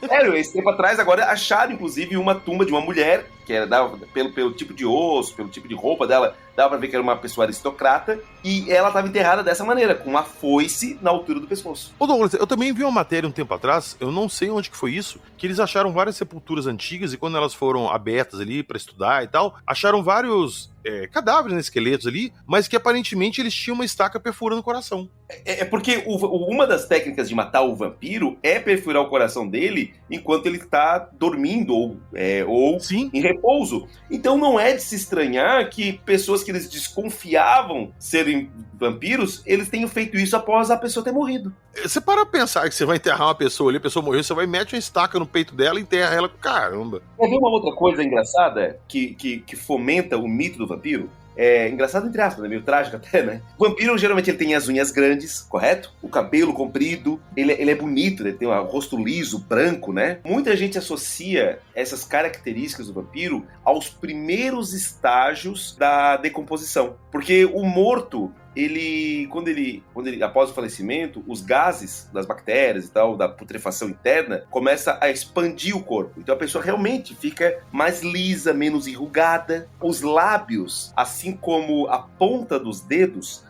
Sério, esse tempo atrás, agora acharam, inclusive, uma tumba de uma mulher, que era pelo tipo de osso, pelo tipo de roupa dela, dava pra ver que era uma pessoa aristocrata, e ela estava enterrada dessa maneira, com uma foice na altura do pescoço. Ô Douglas, eu também vi uma matéria um tempo atrás, eu não sei onde que foi isso, que eles acharam várias sepulturas antigas e quando elas foram abertas ali pra estudar e tal, acharam vários cadáveres, né, esqueletos ali, mas que aparentemente eles tinham uma estaca perfurando o coração. É porque uma das técnicas de matar o vampiro é perfurar o coração dele enquanto ele está dormindo ou Sim. em repouso. Então não é de se estranhar que pessoas que eles desconfiavam serem vampiros, eles tenham feito isso após a pessoa ter morrido. Você para pensar que você vai enterrar uma pessoa ali, a pessoa morreu, você vai meter uma estaca no peito dela e enterra ela, caramba. Quer ver uma outra coisa engraçada que fomenta o mito do vampiro? É engraçado entre aspas, é meio trágico até, né? O vampiro geralmente ele tem as unhas grandes, correto? O cabelo comprido, ele é bonito, ele tem um rosto liso, branco, né? Muita gente associa essas características do vampiro aos primeiros estágios da decomposição. Porque o morto, quando ele, após o falecimento, os gases das bactérias e tal, da putrefação interna, começa a expandir o corpo. Então a pessoa realmente fica mais lisa, menos enrugada. Os lábios, assim como a ponta dos dedos,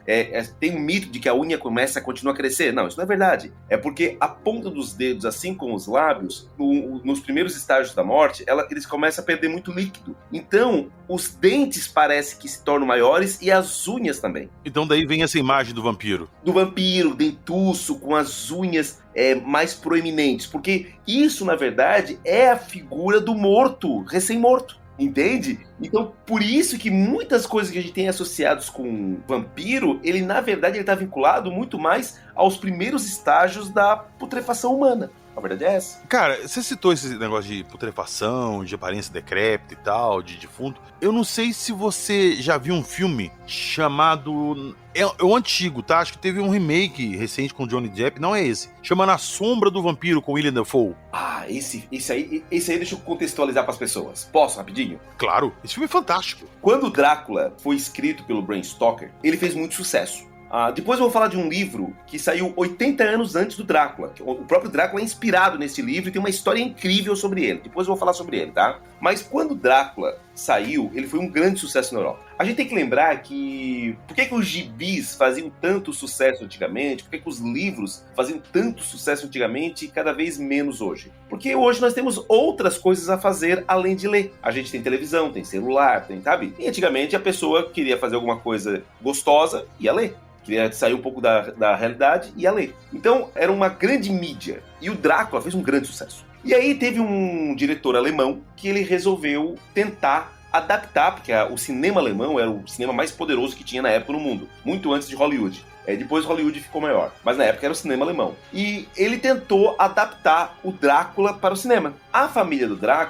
tem um mito de que a unha continua a crescer. Não, isso não é verdade. É porque a ponta dos dedos, assim como os lábios, nos primeiros estágios da morte, eles começam a perder muito líquido. Então, os dentes parecem que se tornam maiores e as unhas também. Então daí vem essa imagem do vampiro. Do vampiro, dentuço, com as unhas mais proeminentes. Porque isso, na verdade, é a figura do morto, recém-morto. Entende? Então, por isso que muitas coisas que a gente tem associados com vampiro, ele, na verdade, ele está vinculado muito mais aos primeiros estágios da putrefação humana. A verdade é essa. Cara, você citou esse negócio de putrefação, de aparência decrépita e tal, de defunto. Eu não sei se você já viu um filme chamado... É o antigo, tá? Acho que teve um remake recente com Johnny Depp, não é esse. Chama Na Sombra do Vampiro, com William Dafoe. Ah, esse aí deixa eu contextualizar para as pessoas. Posso, rapidinho? Claro, esse filme é fantástico. Quando Drácula foi escrito pelo Bram Stoker, ele fez muito sucesso. Depois eu vou falar de um livro que saiu 80 anos antes do Drácula. O próprio Drácula é inspirado nesse livro e tem uma história incrível sobre ele. Depois eu vou falar sobre ele, tá? Mas quando Drácula saiu, ele foi um grande sucesso na Europa. A gente tem que lembrar que... Por que os gibis faziam tanto sucesso antigamente? Por que os livros faziam tanto sucesso antigamente e cada vez menos hoje? Porque hoje nós temos outras coisas a fazer além de ler. A gente tem televisão, tem celular, sabe? E antigamente a pessoa queria fazer alguma coisa gostosa, ia ler. Queria sair um pouco da realidade e ia ler. Então, era uma grande mídia. E o Drácula fez um grande sucesso. E aí teve um diretor alemão que ele resolveu tentar adaptar, porque o cinema alemão era o cinema mais poderoso que tinha na época no mundo. Muito antes de Hollywood. Depois Hollywood ficou maior. Mas na época era o cinema alemão. E ele tentou adaptar o Drácula para o cinema. A família do Bram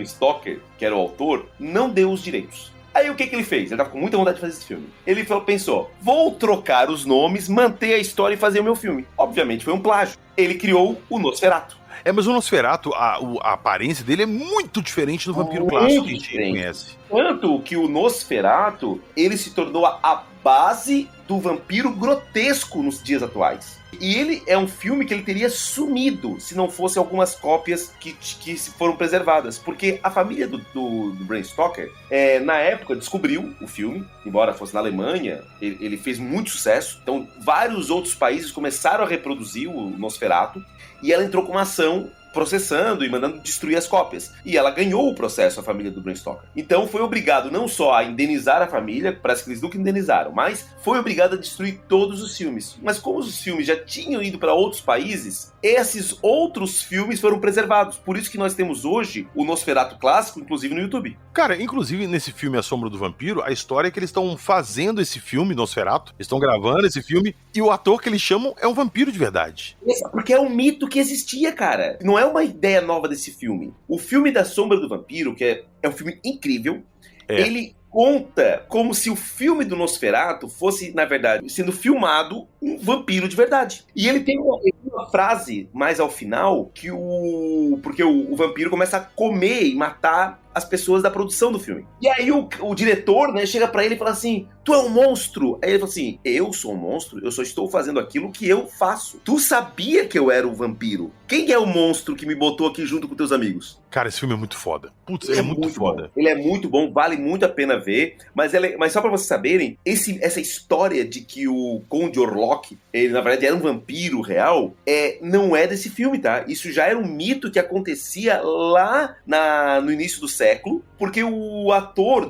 Stoker, que era o autor, não deu os direitos. Aí o que ele fez? Ele tava com muita vontade de fazer esse filme. Ele pensou, vou trocar os nomes, manter a história e fazer o meu filme. Obviamente foi um plágio. Ele criou o Nosferatu. Mas o Nosferatu, a aparência dele é muito diferente do vampiro clássico que a gente conhece. Tanto que o Nosferatu, ele se tornou a base do vampiro grotesco nos dias atuais. E ele é um filme que ele teria sumido se não fosse algumas cópias que foram preservadas. Porque a família do Bram Stoker, na época, descobriu o filme, embora fosse na Alemanha, ele fez muito sucesso. Então, vários outros países começaram a reproduzir o Nosferatu. E ela entrou com uma ação processando e mandando destruir as cópias. E ela ganhou o processo, a família do Bram Stoker. Então foi obrigado não só a indenizar a família, parece que eles nunca indenizaram, mas foi obrigado a destruir todos os filmes. Mas como os filmes já tinham ido para outros países, esses outros filmes foram preservados. Por isso que nós temos hoje o Nosferatu clássico, inclusive no YouTube. Cara, inclusive nesse filme A Sombra do Vampiro, a história é que eles estão fazendo esse filme, Nosferatu, eles estão gravando esse filme, e o ator que eles chamam é um vampiro de verdade. Porque é um mito que existia, cara. Não é uma ideia nova desse filme. O filme da Sombra do Vampiro, que é um filme incrível, ele conta como se o filme do Nosferatu fosse, na verdade, sendo filmado um vampiro de verdade. E ele tem uma frase mais ao final que porque o vampiro começa a comer e matar as pessoas da produção do filme. E aí o diretor, né, chega pra ele e fala assim, tu é um monstro. Aí ele falou assim, eu sou um monstro? Eu só estou fazendo aquilo que eu faço. Tu sabia que eu era um vampiro? Quem é o monstro que me botou aqui junto com teus amigos? Cara, esse filme é muito foda. Putz, Ele é muito foda. Bom. Ele é muito bom, vale muito a pena ver. Mas só pra vocês saberem, essa história de que o Conde Orlok, ele na verdade era um vampiro real, não é desse filme, tá? Isso já era um mito que acontecia lá no início do século, porque o ator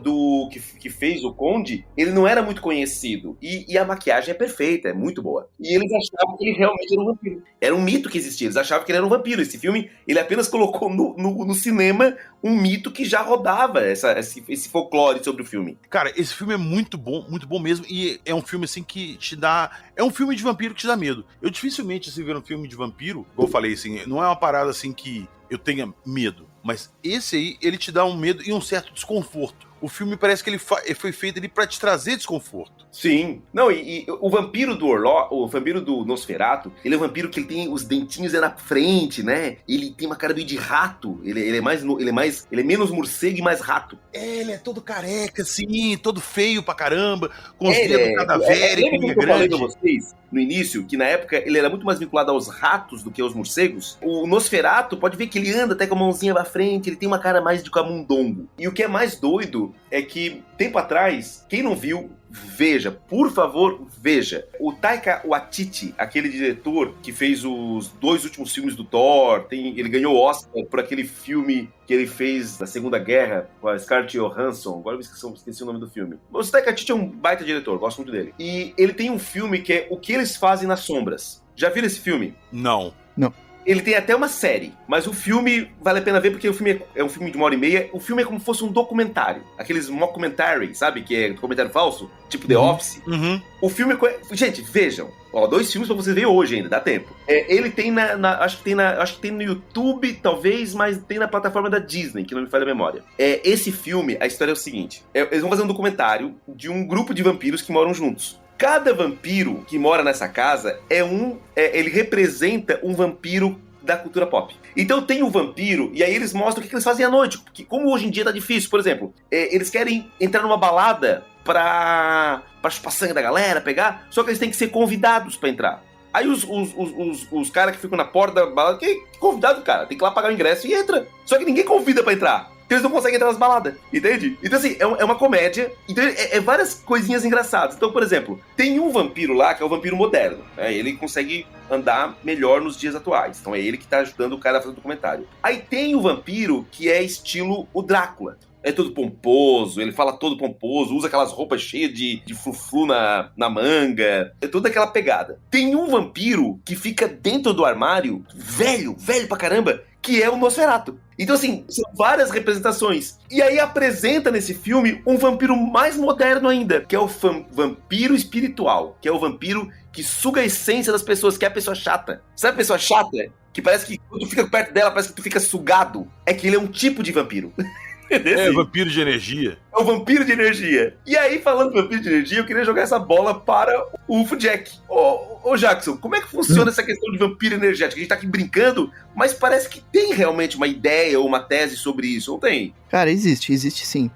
que fez o Conde, ele não era muito conhecido. E a maquiagem é perfeita, é muito boa. E eles achavam que ele realmente era um vampiro. Era um mito que existia, eles achavam que ele era um vampiro. Esse filme, ele apenas colocou no cinema um mito que já rodava esse folclore sobre o filme. Cara, esse filme é muito bom mesmo, e é um filme assim que te dá... É um filme de vampiro que te dá medo. Eu dificilmente, assim, ver um filme de vampiro, como eu falei, assim, não é uma parada assim que eu tenha medo, mas esse aí, ele te dá um medo e um certo desconforto. O filme parece que ele foi feito ali pra te trazer desconforto. Sim. Não, e o vampiro do Orlok, o vampiro do Nosferatu, ele é um vampiro que ele tem os dentinhos na frente, né? Ele tem uma cara meio de rato. Ele é menos morcego e mais rato. Ele é todo careca, assim, todo feio pra caramba, com os dedos cadavéricos, lembra que eu falei pra vocês no início, que na época ele era muito mais vinculado aos ratos do que aos morcegos? O Nosferatu, pode ver que ele anda até com a mãozinha pra frente, ele tem uma cara mais de camundongo. E o que é mais doido é que, tempo atrás, quem não viu, veja, por favor, veja. O Taika Waititi, aquele diretor que fez os 2 últimos filmes do Thor, ele ganhou o Oscar por aquele filme que ele fez na Segunda Guerra com a Scarlett Johansson. Agora eu esqueci o nome do filme. O Taika Waititi é um baita diretor, gosto muito dele. E ele tem um filme que é O que Eles Fazem nas Sombras. Já viram esse filme? Não. Ele tem até uma série, mas o filme vale a pena ver porque o filme é um filme de 1h30. O filme é como se fosse um documentário. Aqueles mockumentary, sabe? Que é documentário falso, tipo The Office. Uhum. O filme... Gente, vejam. 2 filmes pra vocês verem hoje ainda, dá tempo. Ele tem acho que tem no YouTube, talvez, mas tem na plataforma da Disney, que não me falha a memória. Esse filme, a história é o seguinte. Eles vão fazer um documentário de um grupo de vampiros que moram juntos. Cada vampiro que mora nessa casa ele representa um vampiro da cultura pop. Então tem o vampiro, e aí eles mostram o que eles fazem à noite, porque como hoje em dia tá difícil, por exemplo, eles querem entrar numa balada pra chupar sangue da galera, pegar, só que eles têm que ser convidados pra entrar. Aí os caras que ficam na porta da balada, que convidado, cara, tem que ir lá pagar o ingresso e entra. Só que ninguém convida pra entrar. Eles não conseguem entrar nas baladas, entende? Então, assim, é uma comédia. Então, várias coisinhas engraçadas. Então, por exemplo, tem um vampiro lá que é o vampiro moderno. Né? Ele consegue andar melhor nos dias atuais. Então, é ele que tá ajudando o cara a fazer o documentário. Aí tem o vampiro que é estilo o Drácula. É todo pomposo, ele fala todo pomposo, usa aquelas roupas cheias de frufru na manga. É toda aquela pegada. Tem um vampiro que fica dentro do armário, velho pra caramba, que é o Nosferatu. Então, assim, são várias representações. E aí apresenta nesse filme um vampiro mais moderno ainda, que é o vampiro espiritual, que é o vampiro que suga a essência das pessoas, que é a pessoa chata. Sabe a pessoa chata? Que parece que quando tu fica perto dela, parece que tu fica sugado. É que ele é um tipo de vampiro. É vampiro de energia. É o vampiro de energia. E aí, falando de vampiro de energia, eu queria jogar essa bola para o UFO Jack. Ô Jackson, como é que funciona essa questão de vampiro energético? A gente tá aqui brincando, mas parece que tem realmente uma ideia ou uma tese sobre isso, não tem? Cara, existe sim.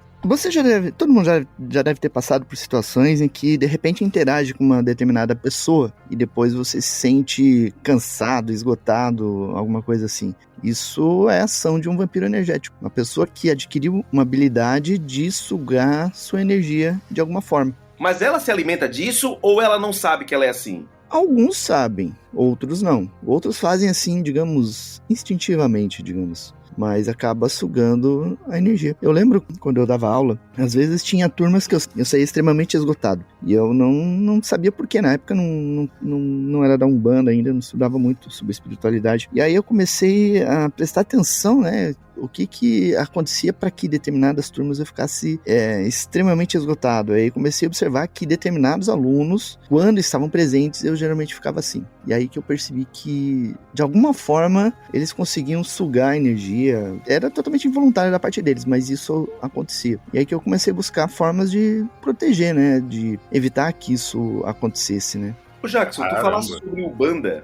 Todo mundo já deve ter passado por situações em que de repente interage com uma determinada pessoa e depois você se sente cansado, esgotado, alguma coisa assim. Isso é a ação de um vampiro energético. Uma pessoa que adquiriu uma habilidade de sugar sua energia de alguma forma. Mas ela se alimenta disso ou ela não sabe que ela é assim? Alguns sabem, outros não. Outros fazem assim, digamos, instintivamente, digamos. Mas acaba sugando a energia. Eu lembro quando eu dava aula, às vezes tinha turmas que eu saía extremamente esgotado. E eu não sabia por quê. Na época não era da Umbanda ainda, não estudava muito sobre espiritualidade. E aí eu comecei a prestar atenção, né? O que acontecia para que determinadas turmas eu ficasse extremamente esgotado. Aí comecei a observar que determinados alunos, quando estavam presentes, eu geralmente ficava assim. E aí que eu percebi que, de alguma forma, eles conseguiam sugar a energia. Era totalmente involuntário da parte deles, mas isso acontecia. E aí que eu comecei a buscar formas de proteger, né? De evitar que isso acontecesse, né? Ô Jackson, tu falaste sobre Umbanda.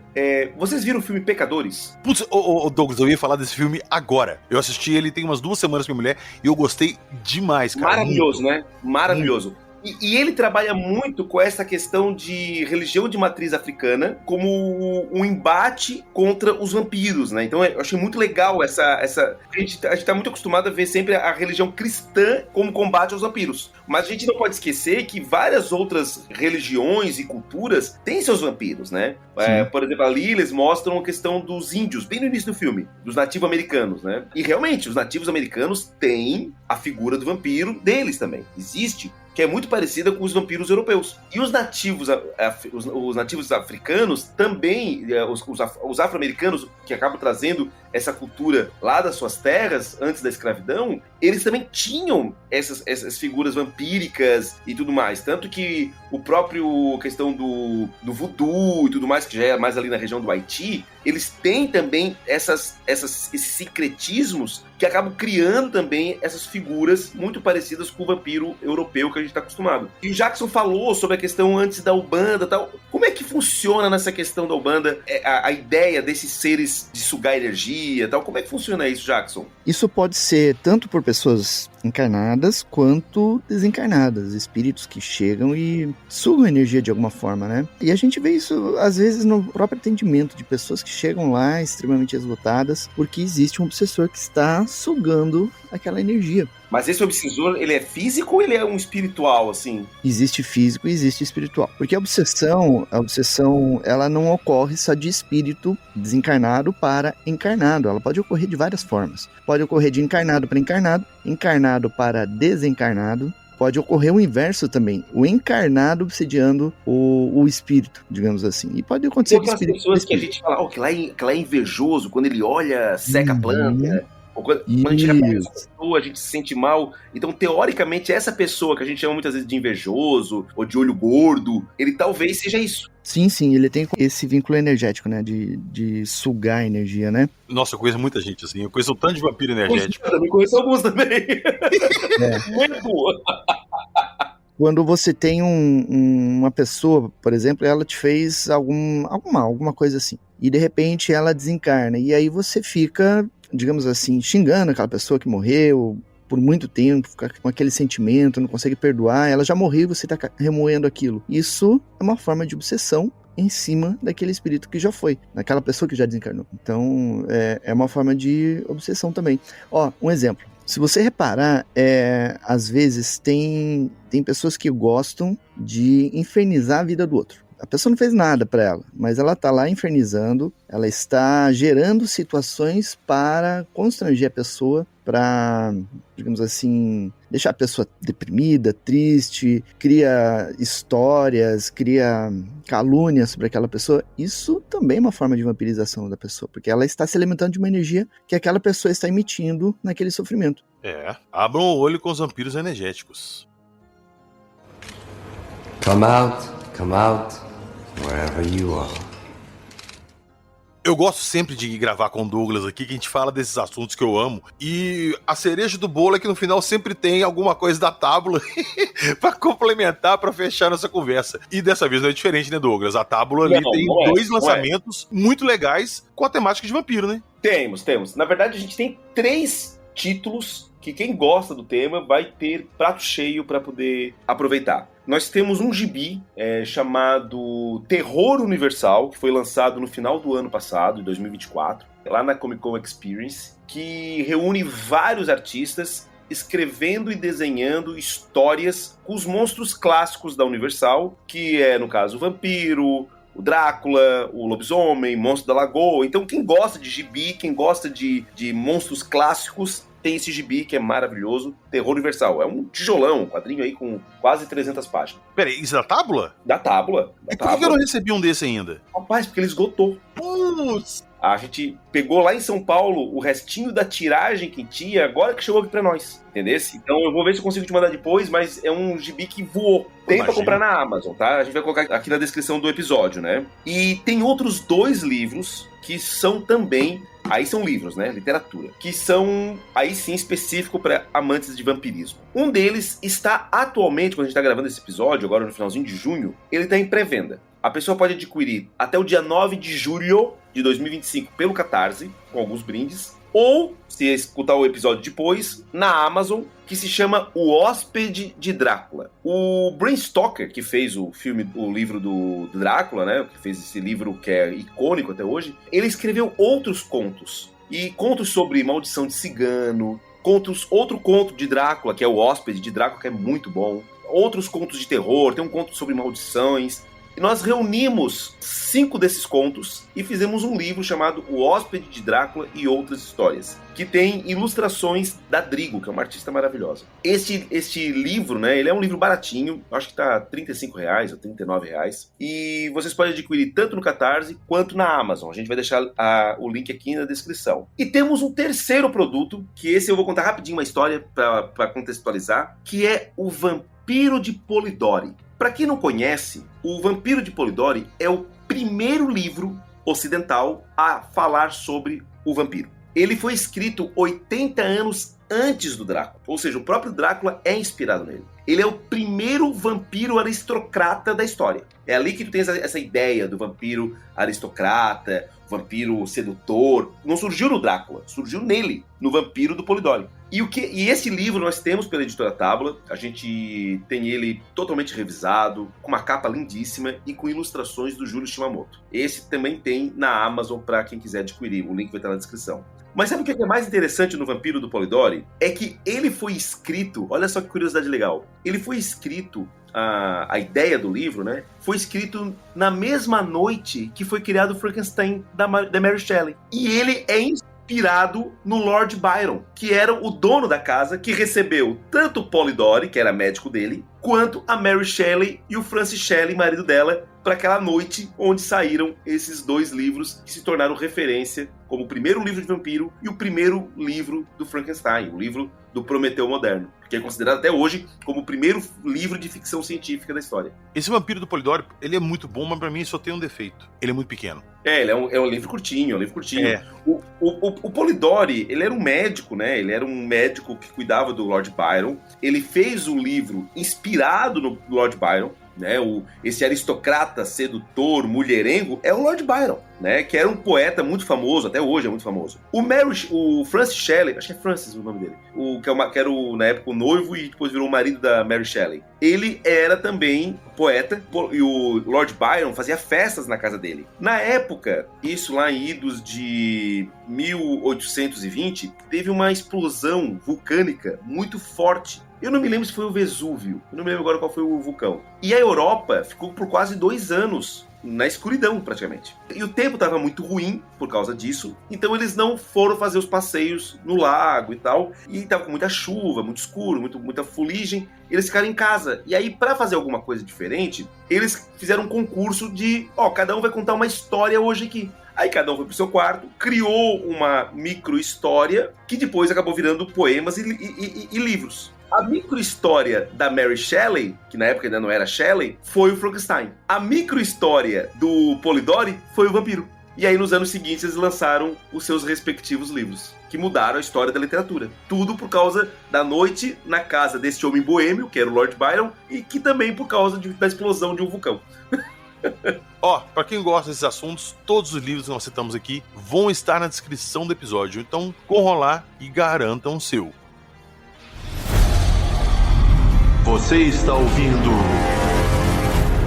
Vocês viram o filme Pecadores? Putz, Douglas, eu ia falar desse filme agora. Eu assisti ele tem umas 2 semanas com minha mulher e eu gostei demais, cara. Maravilhoso, né? Maravilhoso. E ele trabalha muito com essa questão de religião de matriz africana como um embate contra os vampiros, né? Então eu achei muito legal essa... A gente tá muito acostumado a ver sempre a religião cristã como combate aos vampiros. Mas a gente não pode esquecer que várias outras religiões e culturas têm seus vampiros, né? Por exemplo, ali eles mostram a questão dos índios, bem no início do filme, dos nativos americanos, né? E realmente, os nativos americanos têm a figura do vampiro deles também. Existe, que é muito parecida com os vampiros europeus. E os nativos africanos também, os afro-americanos, que acabam trazendo essa cultura lá das suas terras, antes da escravidão, eles também tinham essas figuras vampíricas e tudo mais. Tanto que o próprio questão do voodoo e tudo mais, que já é mais ali na região do Haiti, eles têm também esses sincretismos que acabam criando também essas figuras muito parecidas com o vampiro europeu que a gente está acostumado. E o Jackson falou sobre a questão antes da Umbanda e tal. Como é que funciona nessa questão da Umbanda a ideia desses seres de sugar energia e tal? Como é que funciona isso, Jackson? Isso pode ser tanto por pessoas encarnadas quanto desencarnadas, espíritos que chegam e sugam energia de alguma forma, né? E a gente vê isso às vezes no próprio atendimento de pessoas que chegam lá extremamente esgotadas porque existe um obsessor que está sugando aquela energia. Mas esse obsessor, ele é físico ou ele é um espiritual, assim? Existe físico e existe espiritual. Porque a obsessão, ela não ocorre só de espírito desencarnado para encarnado. Ela pode ocorrer de várias formas. Pode ocorrer de encarnado para encarnado, encarnado para desencarnado. Pode ocorrer o inverso também, o encarnado obsediando o espírito, digamos assim. E pode acontecer de espírito. Pessoas que a gente fala, que lá é invejoso, quando ele olha, seca a planta. Quando a gente repara essa pessoa, a gente se sente mal. Então, teoricamente, essa pessoa que a gente chama muitas vezes de invejoso ou de olho gordo, ele talvez seja isso. Sim, ele tem esse vínculo energético, né? De sugar energia, né? Nossa, eu conheço muita gente assim. Eu conheço um tanto de vampiro energético. Eu também conheço alguns também. Muito boa. Quando você tem uma pessoa, por exemplo, ela te fez alguma coisa assim. E de repente ela desencarna. E aí você fica, digamos assim, xingando aquela pessoa que morreu por muito tempo, fica com aquele sentimento, não consegue perdoar, ela já morreu e você está remoendo aquilo. Isso é uma forma de obsessão em cima daquele espírito que já foi, daquela pessoa que já desencarnou. Então, é uma forma de obsessão também. Ó, um exemplo. Se você reparar, às vezes tem pessoas que gostam de infernizar a vida do outro. A pessoa não fez nada para ela, mas ela está lá infernizando, ela está gerando situações para constranger a pessoa, para, digamos assim, deixar a pessoa deprimida, triste, cria histórias, cria calúnias sobre aquela pessoa. Isso também é uma forma de vampirização da pessoa, porque ela está se alimentando de uma energia que aquela pessoa está emitindo naquele sofrimento. Abram o olho com os vampiros energéticos. Come out, wherever you are. Eu gosto sempre de gravar com o Douglas aqui, que a gente fala desses assuntos que eu amo. E a cereja do bolo é que no final sempre tem alguma coisa da tábula pra complementar, pra fechar nossa conversa. E dessa vez não é diferente, né, Douglas? A tábula ali tem dois lançamentos muito legais com a temática de vampiro, né? Temos. Na verdade, a gente tem 3 títulos que quem gosta do tema vai ter prato cheio para poder aproveitar. Nós temos um gibi chamado Terror Universal, que foi lançado no final do ano passado, de 2024, lá na Comic Con Experience, que reúne vários artistas escrevendo e desenhando histórias com os monstros clássicos da Universal, que é, no caso, o vampiro, o Drácula, o lobisomem, monstro da lagoa. Então, quem gosta de gibi, quem gosta de monstros clássicos, tem esse gibi que é maravilhoso, Terror Universal. É um tijolão, um quadrinho aí com quase 300 páginas. Peraí, isso é da tábula? Da tábula. E por que eu não recebi um desse ainda? Rapaz, porque ele esgotou. Putz! A gente pegou lá em São Paulo o restinho da tiragem que tinha, agora que chegou aqui pra nós, entendeu? Então eu vou ver se eu consigo te mandar depois, mas é um gibi que voou. Tem pra comprar na Amazon, tá? A gente vai colocar aqui na descrição do episódio, né? E tem outros 2 livros que são também... Aí são livros, né? Literatura. Que são, aí sim, específico para amantes de vampirismo. Um deles está atualmente, quando a gente está gravando esse episódio, agora no finalzinho de junho, ele está em pré-venda. A pessoa pode adquirir até o dia 9 de julho de 2025 pelo Catarse, com alguns brindes. ou, se escutar o episódio depois, na Amazon, que se chama O Hóspede de Drácula. O Bram Stoker, que fez o livro do Drácula, né, que fez esse livro que é icônico até hoje, ele escreveu outros contos. E contos sobre maldição de cigano, outro conto de Drácula, que é O Hóspede de Drácula, que é muito bom. Outros contos de terror, tem um conto sobre maldições. E nós reunimos 5 desses contos e fizemos um livro chamado O Hóspede de Drácula e Outras Histórias, que tem ilustrações da Drigo, que é uma artista maravilhosa. Este livro, né, ele é um livro baratinho, acho que tá R$35 ou R$39, e vocês podem adquirir tanto no Catarse quanto na Amazon. A gente vai deixar o link aqui na descrição. E temos um terceiro produto, que esse eu vou contar rapidinho uma história para contextualizar, que é o Vampiro de Polidori. Para quem não conhece, o Vampiro de Polidori é o primeiro livro ocidental a falar sobre o vampiro. Ele foi escrito 80 anos antes do Drácula, ou seja, o próprio Drácula é inspirado nele. Ele é o primeiro vampiro aristocrata da história. É ali que tu tens essa ideia do vampiro aristocrata, vampiro sedutor. Não surgiu no Drácula, surgiu nele, no Vampiro do Polidori. E esse livro nós temos pela Editora Tábua, a gente tem ele totalmente revisado, com uma capa lindíssima e com ilustrações do Júlio Shimamoto. Esse também tem na Amazon para quem quiser adquirir, o link vai estar na descrição. Mas sabe o que é mais interessante no Vampiro do Polidori? É que ele foi escrito, olha só que curiosidade legal, ele foi escrito, a ideia do livro, né, foi escrito na mesma noite que foi criado o Frankenstein da Mary Shelley. E ele é inspirado no Lord Byron, que era o dono da casa, que recebeu tanto o Polidori, que era médico dele, quanto a Mary Shelley e o Francis Shelley, marido dela, para aquela noite onde saíram esses 2 livros que se tornaram referência como o primeiro livro de vampiro e o primeiro livro do Frankenstein, o livro do Prometeu moderno, que é considerado até hoje como o primeiro livro de ficção científica da história. Esse Vampiro do Polidori, ele é muito bom, mas pra mim só tem um defeito. Ele é muito pequeno. Ele é um livro curtinho, É. O Polidori, ele era um médico, né? Ele era um médico que cuidava do Lord Byron. Ele fez o livro inspirado no Lord Byron, né? Esse aristocrata, sedutor, mulherengo é o Lord Byron, né? Que era um poeta muito famoso, até hoje é muito famoso. O Francis Shelley, acho que é Francis o nome dele, que era na época o noivo e depois virou o marido da Mary Shelley. Ele era também poeta e o Lord Byron fazia festas na casa dele. Na época, isso lá em idos de 1820, teve uma explosão vulcânica muito forte. Eu não me lembro se foi o Vesúvio, eu não me lembro agora qual foi o vulcão. E a Europa ficou por quase 2 anos na escuridão, praticamente. E o tempo estava muito ruim por causa disso, então eles não foram fazer os passeios no lago e tal, e estava com muita chuva, muito escuro, muita fuligem, eles ficaram em casa. E aí, para fazer alguma coisa diferente, eles fizeram um concurso de, cada um vai contar uma história hoje aqui. Aí cada um foi pro seu quarto, criou uma micro-história, que depois acabou virando poemas e livros. A micro-história da Mary Shelley, que na época ainda não era Shelley, foi o Frankenstein. A micro-história do Polidori foi o Vampiro. E aí, nos anos seguintes, eles lançaram os seus respectivos livros, que mudaram a história da literatura. Tudo por causa da noite na casa desse homem boêmio, que era o Lord Byron, e que também por causa da explosão de um vulcão. Pra quem gosta desses assuntos, todos os livros que nós citamos aqui vão estar na descrição do episódio. Então, corram lá e garantam o seu. Você está ouvindo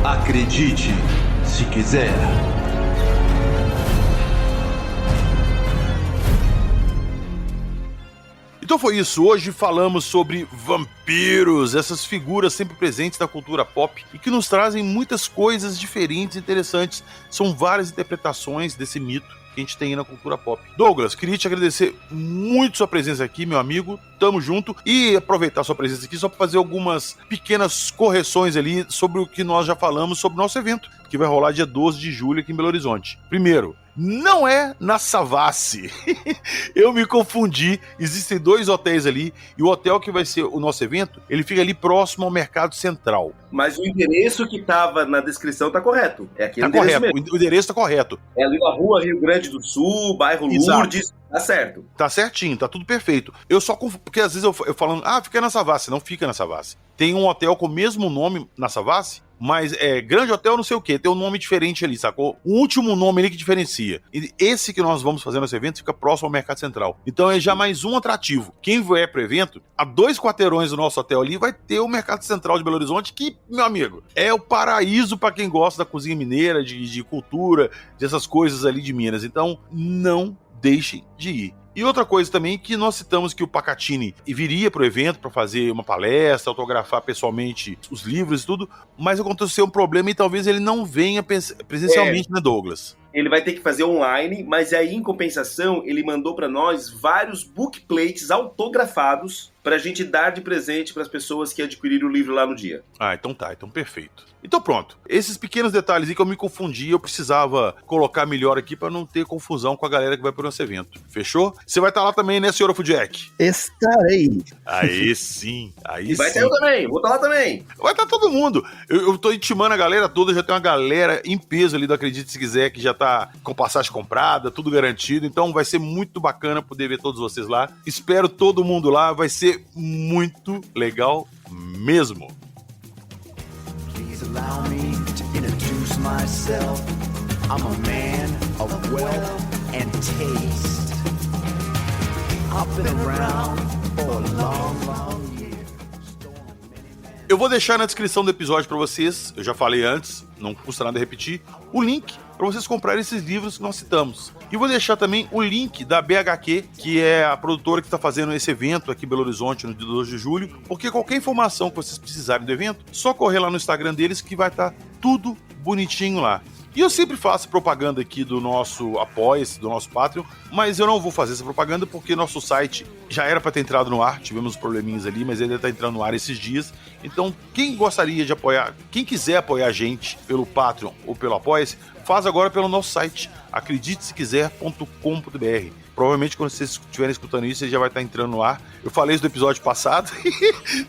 Acredite Se Quiser. Então foi isso, hoje falamos sobre vampiros, essas figuras sempre presentes na cultura pop e que nos trazem muitas coisas diferentes e interessantes. São várias interpretações desse mito que a gente tem aí na cultura pop. Douglas, queria te agradecer muito sua presença aqui, meu amigo, tamo junto, e aproveitar sua presença aqui só para fazer algumas pequenas correções ali sobre o que nós já falamos sobre o nosso evento, que vai rolar dia 12 de julho aqui em Belo Horizonte. Primeiro, não é na Savassi. Eu me confundi. Existem 2 hotéis ali e o hotel que vai ser o nosso evento, ele fica ali próximo ao Mercado Central. Mas o endereço que estava na descrição tá correto. É aquele endereço correto. Mesmo. O endereço tá correto. É ali na rua Rio Grande do Sul, bairro Lourdes. Tá certo. Tá certinho, tá tudo perfeito. Eu só porque às vezes eu falando, fica na Savassi. Não fica na Savassi. Tem um hotel com o mesmo nome na Savassi, mas é Grande Hotel não sei o que, tem um nome diferente ali, sacou? O último nome ali que diferencia. E esse que nós vamos fazer nesse evento fica próximo ao Mercado Central. Então é já mais um atrativo. Quem vier pro evento, a 2 quarteirões do nosso hotel ali vai ter o Mercado Central de Belo Horizonte, que, meu amigo, é o paraíso para quem gosta da cozinha mineira, de cultura, dessas coisas ali de Minas. Então não deixem de ir. E outra coisa também que nós citamos que o Pacatini viria para o evento para fazer uma palestra, autografar pessoalmente os livros e tudo, mas aconteceu um problema e talvez ele não venha presencialmente, né, Douglas? Ele vai ter que fazer online, mas aí, em compensação, ele mandou para nós vários bookplates autografados pra gente dar de presente para as pessoas que adquiriram o livro lá no dia. Ah, então tá, então perfeito. Então pronto, esses pequenos detalhes aí que eu me confundi, eu precisava colocar melhor aqui pra não ter confusão com a galera que vai pro nosso evento. Fechou? Você vai estar lá também, né, senhor Fujack? Estarei. Aí sim, aí E vai sim. ter eu também, vou estar lá também. Vai estar todo mundo. Eu tô intimando a galera toda, já tem uma galera em peso ali do Acredite Se Quiser, que já tá com passagem comprada, tudo garantido, então vai ser muito bacana poder ver todos vocês lá. Espero todo mundo lá, vai ser muito legal mesmo. Allow me to introduce myself. I'm a man of wealth and taste. I've been around for a long year. Eu vou deixar na descrição do episódio para vocês, eu já falei antes, não custa nada repetir, o link para vocês comprarem esses livros que nós citamos. E vou deixar também o link da BHQ, que é a produtora que está fazendo esse evento aqui em Belo Horizonte no dia 2 de julho, porque qualquer informação que vocês precisarem do evento, só correr lá no Instagram deles que vai estar tudo bonitinho lá. E eu sempre faço propaganda aqui do nosso Apoia-se, do nosso Patreon, mas eu não vou fazer essa propaganda porque nosso site já era para ter entrado no ar, tivemos probleminhas ali, mas ele está entrando no ar esses dias. Então, quem gostaria de apoiar, quem quiser apoiar a gente pelo Patreon ou pelo Apoia-se, faz agora pelo nosso site, acreditesequiser.com.br. Provavelmente quando vocês estiverem escutando isso, ele já vai estar entrando no ar. Eu falei isso no episódio passado,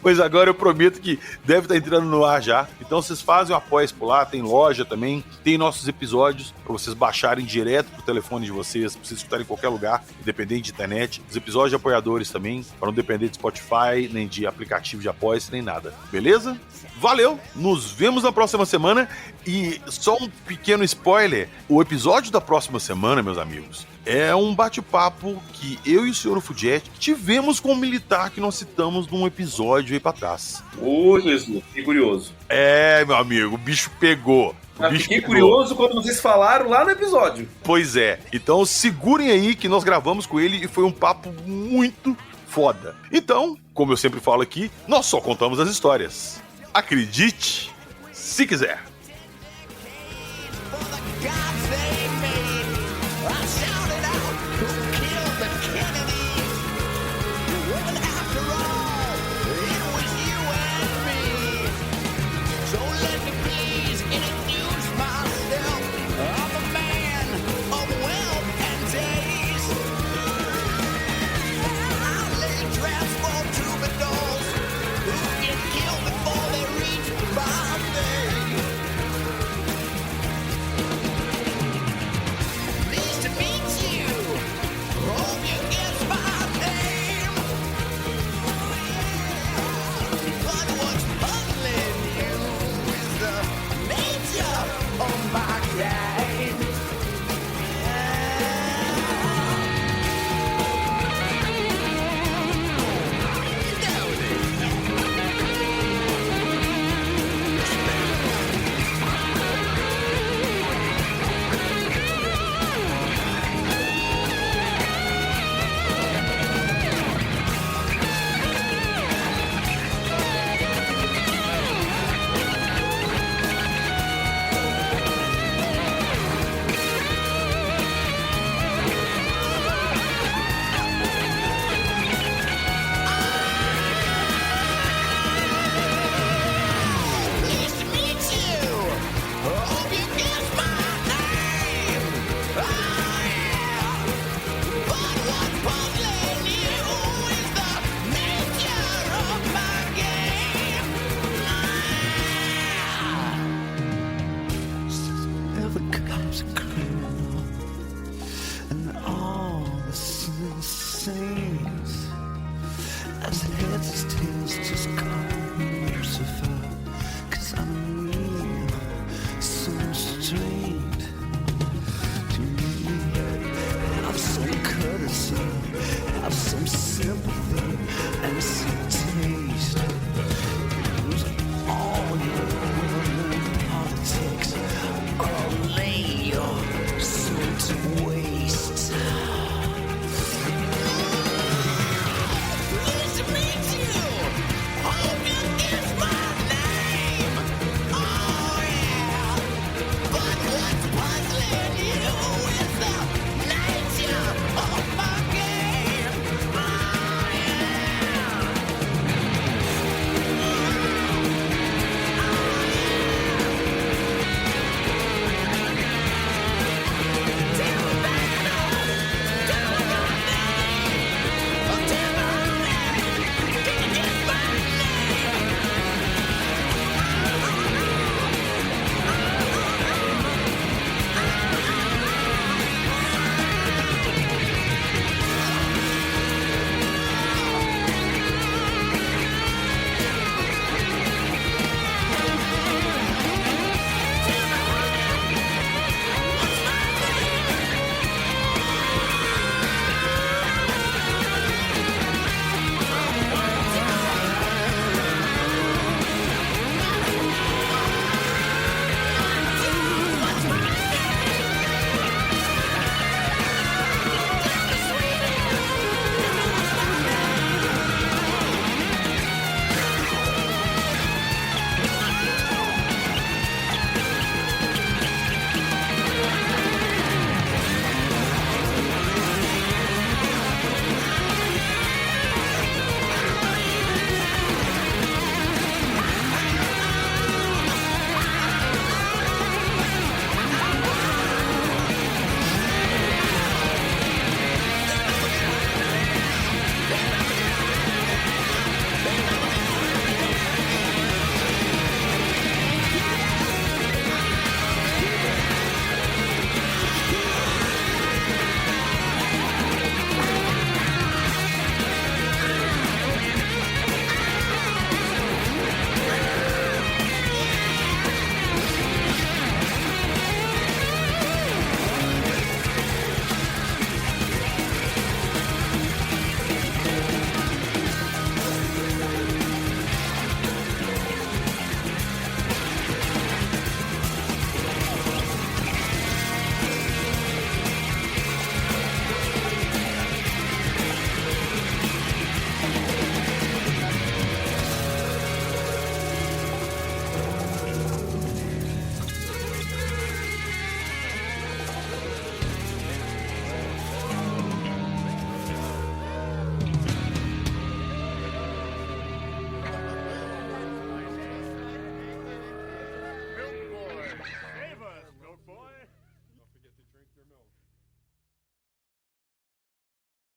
mas agora eu prometo que deve estar entrando no ar já. Então vocês fazem o apoio por lá, tem loja também, tem nossos episódios para vocês baixarem direto pro telefone de vocês, para vocês escutarem em qualquer lugar, independente de internet. Os episódios de apoiadores também, para não depender de Spotify, nem de aplicativo de apoio, nem nada. Beleza? Valeu! Nos vemos na próxima semana e só um pequeno spoiler, o episódio da próxima semana, meus amigos, é um bate-papo que eu e o senhor Fujet tivemos com um militar que nós citamos num episódio aí pra trás. Ô, Jesus, fiquei curioso. É, meu amigo, o bicho pegou. Fiquei curioso quando vocês falaram lá no episódio. Pois é, então segurem aí que nós gravamos com ele e foi um papo muito foda. Então, como eu sempre falo aqui, nós só contamos as histórias. Acredite se quiser. God